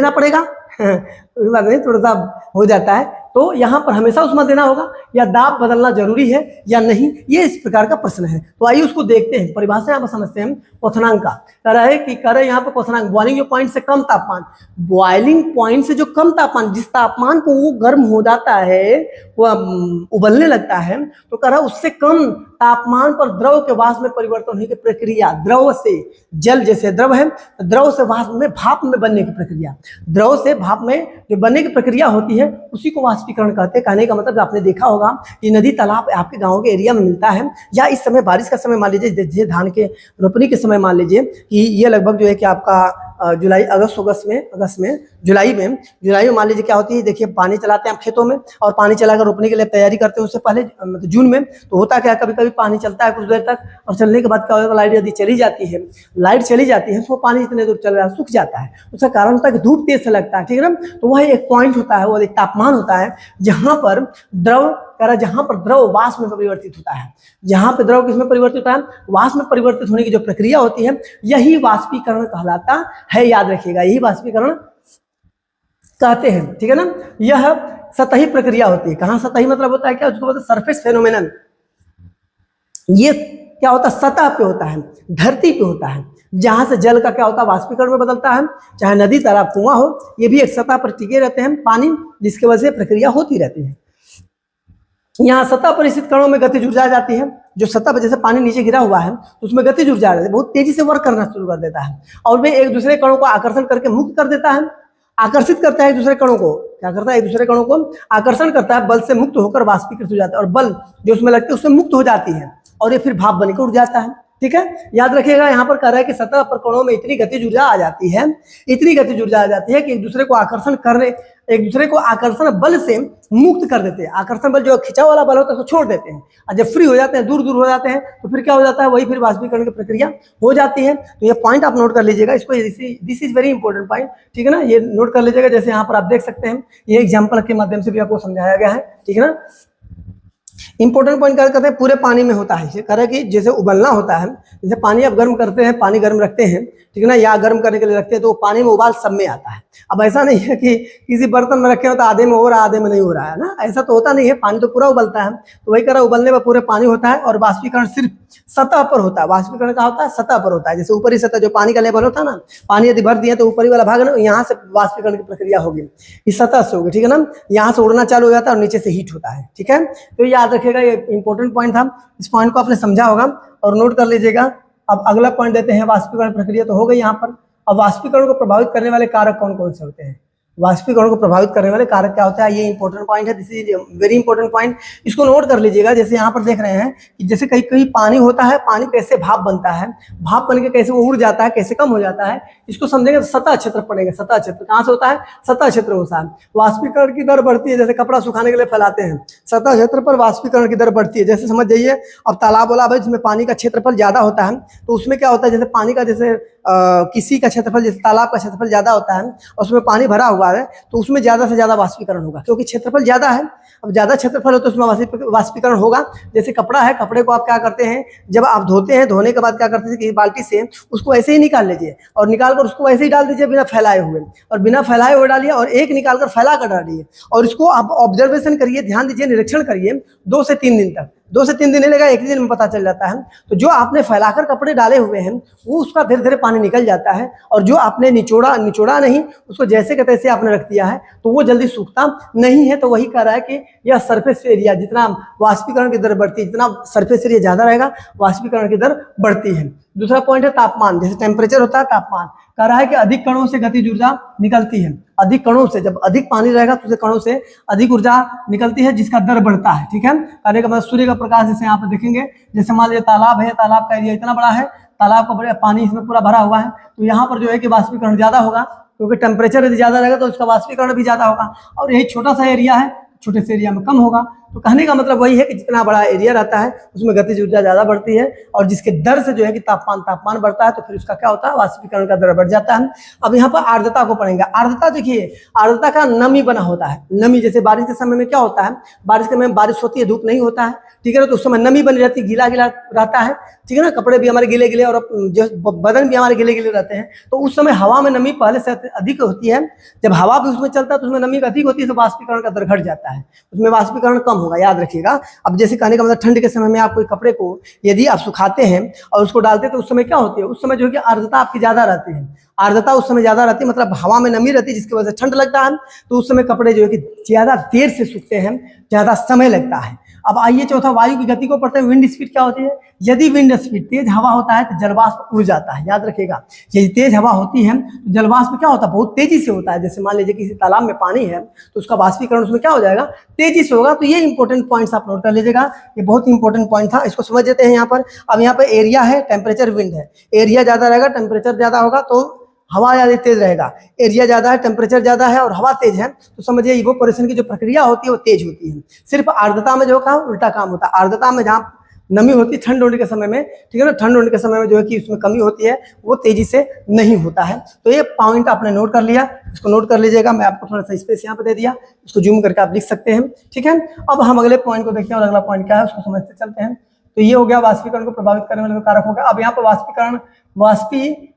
पड़ेगा। कोई बात नहीं, थोड़ा सा हो जाता है, तो यहाँ पर हमेशा उष्मा देना होगा या दाब बदलना जरूरी है या नहीं, ये इस प्रकार का प्रश्न है। तो आइए उसको देखते हैं। परिभाषा यहाँ पर समझते हैं क्वथनांक का। कह रहा है कि यहाँ पर क्वथनांक बॉइलिंग जो पॉइंट से कम तापमान, बॉइलिंग पॉइंट से जो कम तापमान, जिस तापमान को वो गर्म हो जाता है, वो उबलने लगता है, तो कह रहा है उससे कम तापमान पर द्रव के वाष्प में परिवर्तन होने की प्रक्रिया, द्रव से जल जैसे द्रव है, द्रव से वाष्प में भाप में बनने की प्रक्रिया, द्रव से भाप में जो बनने की प्रक्रिया होती है उसी को वाष्पीकरण कहते हैं। कहने का मतलब आपने देखा होगा कि नदी तालाब आपके गाँव के एरिया में मिलता है, या इस समय बारिश का समय मान लीजिए, जैसे धान के रोपनी के समय मान लीजिए कि ये लगभग जो है कि आपका जुलाई जुलाई में मान लीजिए क्या होती है, देखिए पानी चलाते हैं आप खेतों में, और पानी चलाकर रोपने के लिए तैयारी करते हैं उससे पहले मतलब जून में। तो होता क्या, कभी कभी पानी चलता है कुछ देर तक, और चलने के बाद क्या होता है, लाइट यदि चली जाती है तो वो पानी इतने दूर चल रहा है, सूख जाता है। उसका कारण होता है कि धूप तेज से लगता है, ठीक है ना। तो वह एक पॉइंट होता है, वो एक तापमान होता है जहाँ पर द्रव वाष्प में परिवर्तित होता है। जहाँ पे द्रव किसमें परिवर्तित होता है, वाष्प में परिवर्तित होने की जो प्रक्रिया होती है, यही वाष्पीकरण कहलाता है। याद रखिएगा, यही वाष्पीकरण कहते हैं, ठीक है ना। यह सतही प्रक्रिया होती है। कहाँ सतही मतलब होता है क्या, उसको बोलते हैं सरफेस फेनोमेनन। ये क्या होता है, सतह पे होता है, धरती पे होता है, जहां से जल का क्या होता है, वाष्पीकरण में बदलता है। चाहे नदी तालाब कुआं हो, ये भी एक सतह पर टिके रहते हैं पानी, जिसकी वजह से प्रक्रिया होती रहती है। यहाँ सतह पर स्थित कणों में गतिज ऊर्जा आ जाती है। जो सतह पर जैसे पानी नीचे गिरा हुआ है तो उसमें गतिज ऊर्जा बहुत तेजी से वर्क करना शुरू कर देता है, और वे एक दूसरे कणों को आकर्षण करके मुक्त कर देता है, आकर्षित करता है एक दूसरे कणों को। क्या करता है, एक दूसरे कणों को आकर्षण करता है, बल से मुक्त होकर वाष्पीकृत हो जाता है, और बल जो उसमें लगती है उससे मुक्त हो जाती है, और ये फिर भाप बनकर उड़ जाता है। ठीक है, याद रखिएगा, यहाँ पर कह रहा है कि सतह पर कणों में इतनी गतिज ऊर्जा आ जाती है, इतनी गतिज ऊर्जा आ जाती है कि एक दूसरे को आकर्षण बल से मुक्त कर देते हैं। आकर्षण बल जो खिंचाव वाला बल होता है उसको छोड़ देते हैं, और जब फ्री हो जाते हैं, दूर दूर हो जाते हैं, तो फिर क्या हो जाता है, वही फिर वाष्पीकरण की प्रक्रिया हो जाती है। तो ये पॉइंट आप नोट कर लीजिएगा, इसको this is very important point, ठीक है ना। ये नोट कर लीजिएगा। जैसे यहाँ पर आप देख सकते हैं, ये एग्जाम्पल के माध्यम से भी आपको समझाया गया है, ठीक है ना। इंपॉर्टेंट पॉइंट क्या कहते हैं, पूरे पानी में होता है। कह रहा है कि जैसे उबलना होता है, जैसे पानी आप गर्म करते हैं, पानी गर्म रखते हैं, ठीक है ना, या गर्म करने के लिए रखते हैं, तो पानी में उबाल सब में आता है। अब ऐसा नहीं है कि किसी बर्तन में रखे हो तो आधे में हो रहा है आधे में नहीं हो रहा है ना, ऐसा तो होता नहीं है, पानी तो पूरा उबलता है। तो वही कह रहा है, उबलने में पूरे पानी होता है, और वाष्पीकरण सिर्फ सतह पर होता है। वाष्पीकरण का होता है सतह पर होता है, जैसे ऊपरी सतह जो पानी का लेवल होता है ना, पानी यदि भर दिया तो ऊपरी वाला भाग ना, यहाँ से वाष्पीकरण की प्रक्रिया होगी, इस सतह से होगी, ठीक है ना। यहाँ से उड़ना चालू हो जाता है और नीचे से हीट होता है, ठीक है। तो याद रखिएगा, ये इंपॉर्टेंट पॉइंट था, इस पॉइंट को आपने समझा होगा और नोट कर लीजिएगा। अब अगला पॉइंट देते हैं, वाष्पीकरण प्रक्रिया तो हो गई यहाँ पर। अब वाष्पीकरण को प्रभावित करने वाले कारक कौन कौन से होते हैं, वाष्पीकरण को प्रभावित करने वाले कारक क्या होता है, ये इंपॉर्टेंट पॉइंट है, this is very important point, इसको नोट कर लीजिएगा। जैसे यहाँ पर देख रहे हैं कि जैसे कहीं कहीं पानी होता है, पानी कैसे भाप बनता है, भाप बन के कैसे वो उड़ जाता है, कैसे कम हो जाता है, इसको समझेंगे तो सतह क्षेत्र पड़ेगा। सतह क्षेत्र कहाँ से होता है, सतह क्षेत्र होता है। वाष्पीकरण की दर बढ़ती है, जैसे कपड़ा सुखाने के लिए फैलाते हैं, सतह क्षेत्र पर वाष्पीकरण की दर बढ़ती है। जैसे समझ जाइए, अब तालाब वाला है जिसमें पानी का क्षेत्रफल ज्यादा होता है, तो उसमें क्या होता है, जैसे पानी का जैसे किसी का क्षेत्रफल, जैसे तालाब का क्षेत्रफल ज्यादा होता है और उसमें पानी भरा हुआ है, तो उसमें ज्यादा से ज्यादा वाष्पीकरण होगा, क्योंकि क्षेत्रफल ज्यादा है। अब ज्यादा क्षेत्रफल हो तो उसमें वाष्पीकरण होगा। जैसे कपड़ा है, कपड़े को आप क्या करते हैं, जब आप धोते हैं, धोने के बाद क्या करते हैं कि बाल्टी से उसको ऐसे ही निकाल लीजिए, और निकाल कर उसको ऐसे ही डाल दीजिए बिना फैलाए हुए, और बिना फैलाए हुए डालिए, और एक निकाल कर फैला कर डालिए, और इसको आप ऑब्जर्वेशन करिए, ध्यान दीजिए, निरीक्षण करिए 2 से 3 दिन तक। 2 से 3 दिन नहीं लगा, एक दिन में पता चल जाता है। तो जो आपने फैलाकर कपड़े डाले हुए हैं वो उसका धीरे धीरे पानी निकल जाता है, और जो आपने निचोड़ा नहीं, उसको जैसे के तैसे आपने रख दिया है, तो वो जल्दी सूखता नहीं है। तो वही कह रहा है कि यह सरफेस एरिया, जितना वाष्पीकरण की दर बढ़ती है, जितना सरफेस एरिया ज्यादा रहेगा, वाष्पीकरण की दर बढ़ती है। दूसरा पॉइंट है तापमान, जैसे टेम्परेचर होता है, तापमान कह रहा है कि अधिक कणों से गतिज ऊर्जा निकलती है। अधिक कणों से, जब अधिक पानी रहेगा तो कणों से अधिक ऊर्जा निकलती है, जिसका दर बढ़ता है, ठीक है। कहने का मतलब सूर्य का प्रकाश, जैसे यहाँ पर देखेंगे, जैसे मान लीजिए तालाब है, तालाब का एरिया इतना बड़ा है, तालाब का बड़ा पानी इसमें पूरा भरा हुआ है, तो यहाँ पर जो है कि वाष्पीकरण ज्यादा होगा, क्योंकि टेम्परेचर यदि ज्यादा रहेगा तो उसका वाष्पीकरण भी ज्यादा होगा। और यही छोटा सा एरिया है, छोटे से एरिया में कम होगा, तो कहने का मतलब वही है कि जितना बड़ा एरिया रहता है उसमें गतिज ऊर्जा ज़्यादा बढ़ती है, और जिसके दर से जो है कि तापमान बढ़ता है तो फिर उसका क्या होता है, वाष्पीकरण का दर बढ़ जाता है। अब यहाँ पर आर्द्रता को पढ़ेंगे। आर्द्रता देखिए, आर्द्रता का नमी बना होता है। नमी जैसे बारिश के समय में क्या होता है, बारिश के समय में बारिश होती है, धूप नहीं होता है, ठीक है ना, तो उस समय नमी बनी रहती है, गीला गीला रहता है, ठीक है ना, कपड़े भी हमारे गीले गीले और जो बदन भी हमारे गीले गीले रहते हैं। तो उस समय हवा में नमी पहले से अधिक होती है। जब हवा भी उसमें चलता है तो उसमें नमी अधिक होती है, तो वाष्पीकरण का दर घट जाता है, उसमें वाष्पीकरण कम होगा, याद रखिएगा। अब जैसे कहने का मतलब ठंड के समय में आप कोई कपड़े को यदि आप सुखाते हैं और उसको डालते हैं तो उस समय क्या होती है, उस समय जो है कि आर्द्रता आपकी ज्यादा रहती है। आर्द्रता उस समय ज्यादा रहती है, मतलब हवा में नमी रहती है, जिसकी वजह से ठंड लगता है, तो उस समय कपड़े जो है कि ज्यादा देर से सूखते हैं, ज्यादा समय लगता है। अब आइए चौथा, वायु की गति को पढ़ते हैं। विंड स्पीड क्या होती है, यदि विंड स्पीड तेज हवा होता है तो जलवाष्प उड़ जाता है, याद रखिएगा। यदि तेज हवा होती है तो जलवाष्प क्या होता है, बहुत तेजी से होता है। जैसे मान लीजिए किसी तालाब में पानी है तो उसका वाष्पीकरण उसमें क्या हो जाएगा, तेजी से होगा। तो ये इंपॉर्टेंट पॉइंट्स आप नोट कर लीजिएगा, ये बहुत इंपॉर्टेंट पॉइंट था, इसको समझ लेते हैं यहाँ पर। अब यहाँ पर एरिया है, टेम्परेचर, विंड है। एरिया ज्यादा रहेगा, टेम्परेचर ज्यादा होगा तो हवा ज्यादा तेज रहेगा। एरिया ज्यादा है, टेम्परेचर ज्यादा है और हवा तेज है, तो समझिए इवोपोरेशन की जो प्रक्रिया होती है वो तेज होती है। सिर्फ आर्द्रता में जो काम उल्टा काम होता है। आर्द्रता में जहाँ नमी होती है ठंड होने के समय में, ठीक है ना, ठंड होने के समय में जो है कि उसमें कमी होती है, वो तेजी से नहीं होता है। तो ये पॉइंट आपने नोट कर लिया, इसको नोट कर लीजिएगा। मैं आपको थोड़ा सा स्पेस यहाँ पे दे दिया, इसको जूम करके आप लिख सकते हैं, ठीक है। अब हम अगले पॉइंट को देखिए, और अगला पॉइंट क्या है उसको समझते चलते हैं। तो ये हो गया वाष्पीकरण को प्रभावित करने वाले कारक हो गया। अब यहाँ पर वाष्पीकरण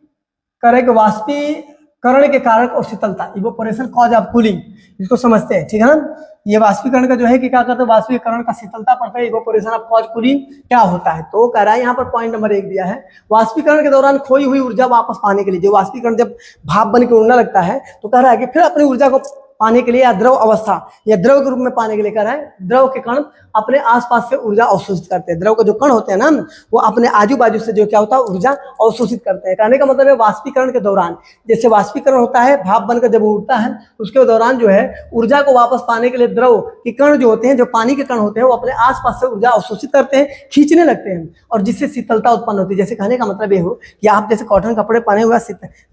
के कारक और शीतलता, इवोपोरेशन कॉज ऑफ कूलिंग, इसको समझते हैं, ठीक है ना। ये वाष्पीकरण का जो है कि क्या करते हैं, वाष्पीकरण का शीतलता पड़ता है, इवोपोरेशन ऑफ कॉज कूलिंग क्या होता है। तो कह रहा है यहाँ पर पॉइंट नंबर 1 दिया है, वाष्पीकरण के दौरान खोई हुई ऊर्जा वापस पाने के लिए। जो वाष्पीकरण जब भाप बन के उड़ने लगता है तो कह रहा है कि फिर अपनी ऊर्जा को पाने के लिए, या द्रव अवस्था या द्रव के रूप में पाने के लिए कह रहा है, द्रव के कण अपने आसपास से ऊर्जा अवशोषित करते हैं। द्रव के जो कण होते हैं ना, वो अपने आजू बाजू से जो क्या होता है, ऊर्जा अवशोषित करते हैं। कहने का मतलब है वाष्पीकरण के दौरान, जैसे वाष्पीकरण होता है, भाप बनकर जब उड़ता है उसके दौरान जो है ऊर्जा को वापस पाने के लिए द्रव के कण जो होते हैं, जो पानी के कण होते हैं, वो अपने आसपास से ऊर्जा अवशोषित करते हैं, खींचने लगते हैं, और जिससे शीतलता उत्पन्न होती है। जैसे कहने का मतलब ये हो कि आप जैसे कॉटन कपड़े पहने हुए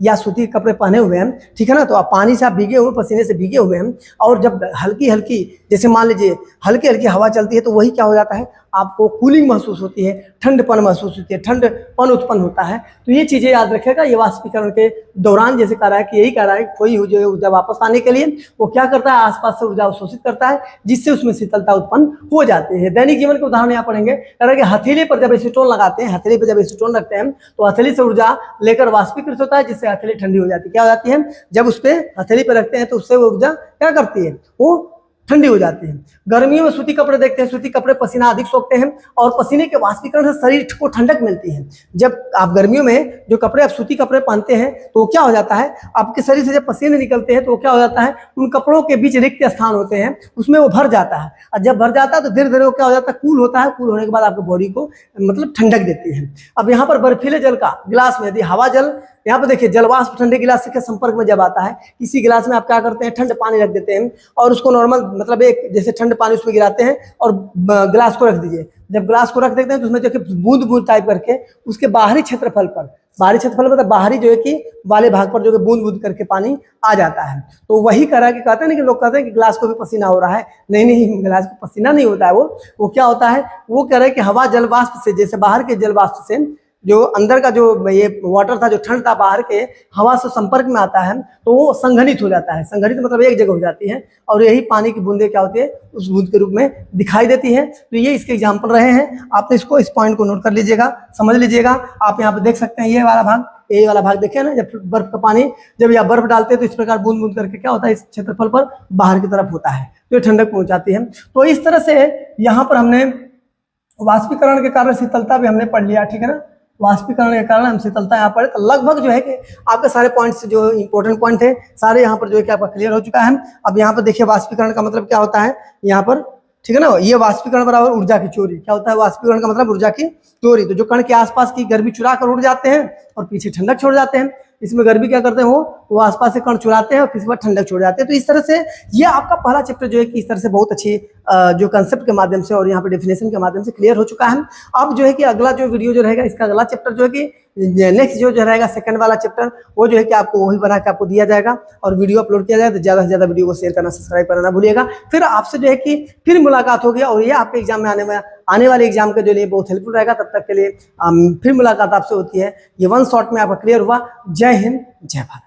या सूती कपड़े पहने हुए हैं, ठीक है ना, तो आप पानी से आप भीगे हुए, पसीने से भीगे हुए हैं, और जब हल्की हल्की, जैसे मान लीजिए हल्की हल्की हवा चलती है, तो वही क्या हो जाता है, आपको कूलिंग महसूस होती है, ठंडपन महसूस होती है, ठंडपन उत्पन्न होता है। तो ये चीजें याद रखेगा। ये वाष्पीकरण के दौरान जैसे कह रहा है कि यही कह रहा है, कोई जो ऊर्जा वापस आने के लिए वो क्या करता है, आसपास से ऊर्जा अवशोषित करता है, जिससे उसमें शीतलता उत्पन्न हो जाती है। दैनिक जीवन के उदाहरण यहाँ पढ़ेंगे। कह रहा है कि हथेली पर जब एसीटोन लगाते हैं, हथेली पर जब एसीटोन रखते हैं तो हथेली से ऊर्जा लेकर वाष्पीकृत होता है, जिससे हथेली ठंडी हो जाती है। क्या हो जाती है, जब उस पर हथेली पर रखते हैं तो उससे वो ऊर्जा क्या करती है, वो ठंडी हो जाती है। गर्मियों में सूती कपड़े देखते हैं, सूती कपड़े पसीना अधिक सोखते हैं, और पसीने के वाष्पीकरण से शरीर को ठंडक मिलती है। जब आप गर्मियों में जो कपड़े, आप सूती कपड़े पहनते हैं, तो क्या हो जाता है, आपके शरीर से जब पसीने निकलते हैं तो क्या हो जाता है, उन कपड़ों के बीच रिक्त स्थान होते हैं, उसमें वो भर जाता है, और जब भर जाता है तो धीरे धीरे वो क्या हो जाता है, कूल होता है। कूल होने के बाद आपके बॉडी को मतलब ठंडक देती है। अब यहाँ पर बर्फीले जल का गिलास में यदि हवा जल, यहाँ पे देखिए जलवाष्प ठंडे गिलास के संपर्क में जब आता है, किसी गिलास में आप क्या करते हैं, ठंड पानी रख देते हैं, और उसको नॉर्मल मतलब एक जैसे ठंड पानी उसमें गिराते हैं और गिलास को रख दीजिए। जब गिलास को रख देते हैं तो उसमें देखिए बूंद बूंद टाइप करके उसके बाहरी क्षेत्रफल पर, मतलब बाहरी जो है कि वाले भाग पर जो है बूंद बूंद करके पानी आ जाता है। तो वही करा कि कहते हैं ना कि लोग कहते हैं कि गिलास को भी पसीना हो रहा है। नहीं नहीं, गिलास को पसीना नहीं होता है, वो क्या होता है, वो कह रहा है कि हवा जलवाष्प से, जैसे बाहर के जलवाष्प से जो अंदर का जो ये वाटर था, जो ठंड था, बाहर के हवा से संपर्क में आता है तो वो संघनित हो जाता है। संघनित मतलब एक जगह हो जाती है, और यही पानी की बूंदें क्या होती है, उस बूंद के रूप में दिखाई देती है। तो ये इसके एग्जाम्पल रहे हैं। आपने इसको, इस पॉइंट को नोट कर लीजिएगा, समझ लीजिएगा। आप यहाँ पे देख सकते हैं ये वाला भाग देखिए ना, जब बर्फ का पानी, जब यह बर्फ डालते हैं तो इस प्रकार बूंद बूंद करके क्या होता है, इस क्षेत्रफल पर बाहर की तरफ होता है, तो ये ठंडक पहुंचाती है। तो इस तरह से यहाँ पर हमने वाष्पीकरण के कारण शीतलता भी हमने पढ़ लिया, ठीक है ना। वाष्पीकरण के कारण हम शीतलता यहाँ पर, तो लगभग जो है कि आपके सारे पॉइंट्स जो इंपॉर्टेंट पॉइंट थे सारे यहाँ पर जो है कि आपका क्लियर हो चुका है। अब यहाँ पर देखिए वाष्पीकरण का मतलब क्या होता है यहाँ पर, ठीक है ना। ये वाष्पीकरण बराबर ऊर्जा की चोरी। क्या होता है वाष्पीकरण का मतलब, ऊर्जा की चोरी। तो जो कण के आसपास की गर्मी चुरा कर उड़ जाते हैं और पीछे ठंडक छोड़ जाते हैं। इसमें गर्मी क्या करते हो, वो आसपास से कण चुराते हैं और किसी बार ठंडक छोड़ जाते हैं। तो इस तरह से ये आपका पहला चैप्टर जो है कि इस तरह से बहुत अच्छी जो कंसेप्ट के माध्यम से और यहाँ पे डेफिनेशन के माध्यम से क्लियर हो चुका है। अब जो है कि अगला जो वीडियो जो रहेगा, इसका अगला चैप्टर जो है कि नेक्स्ट जो रहेगा सेकंड वाला चैप्टर, वो जो है कि आपको वही बना के आपको दिया जाएगा और वीडियो अपलोड किया जाएगा। तो ज़्यादा से ज़्यादा वीडियो को शेयर करना, सब्सक्राइब करना ना भूलिएगा। फिर आपसे जो है कि फिर मुलाकात होगी और ये आपके एग्जाम में आने वाले एग्जाम के लिए बहुत हेल्पफुल रहेगा। तब तक के लिए फिर मुलाकात आपसे होती है। ये वन शॉट में आपका क्लियर हुआ। जय हिंद, जय भारत।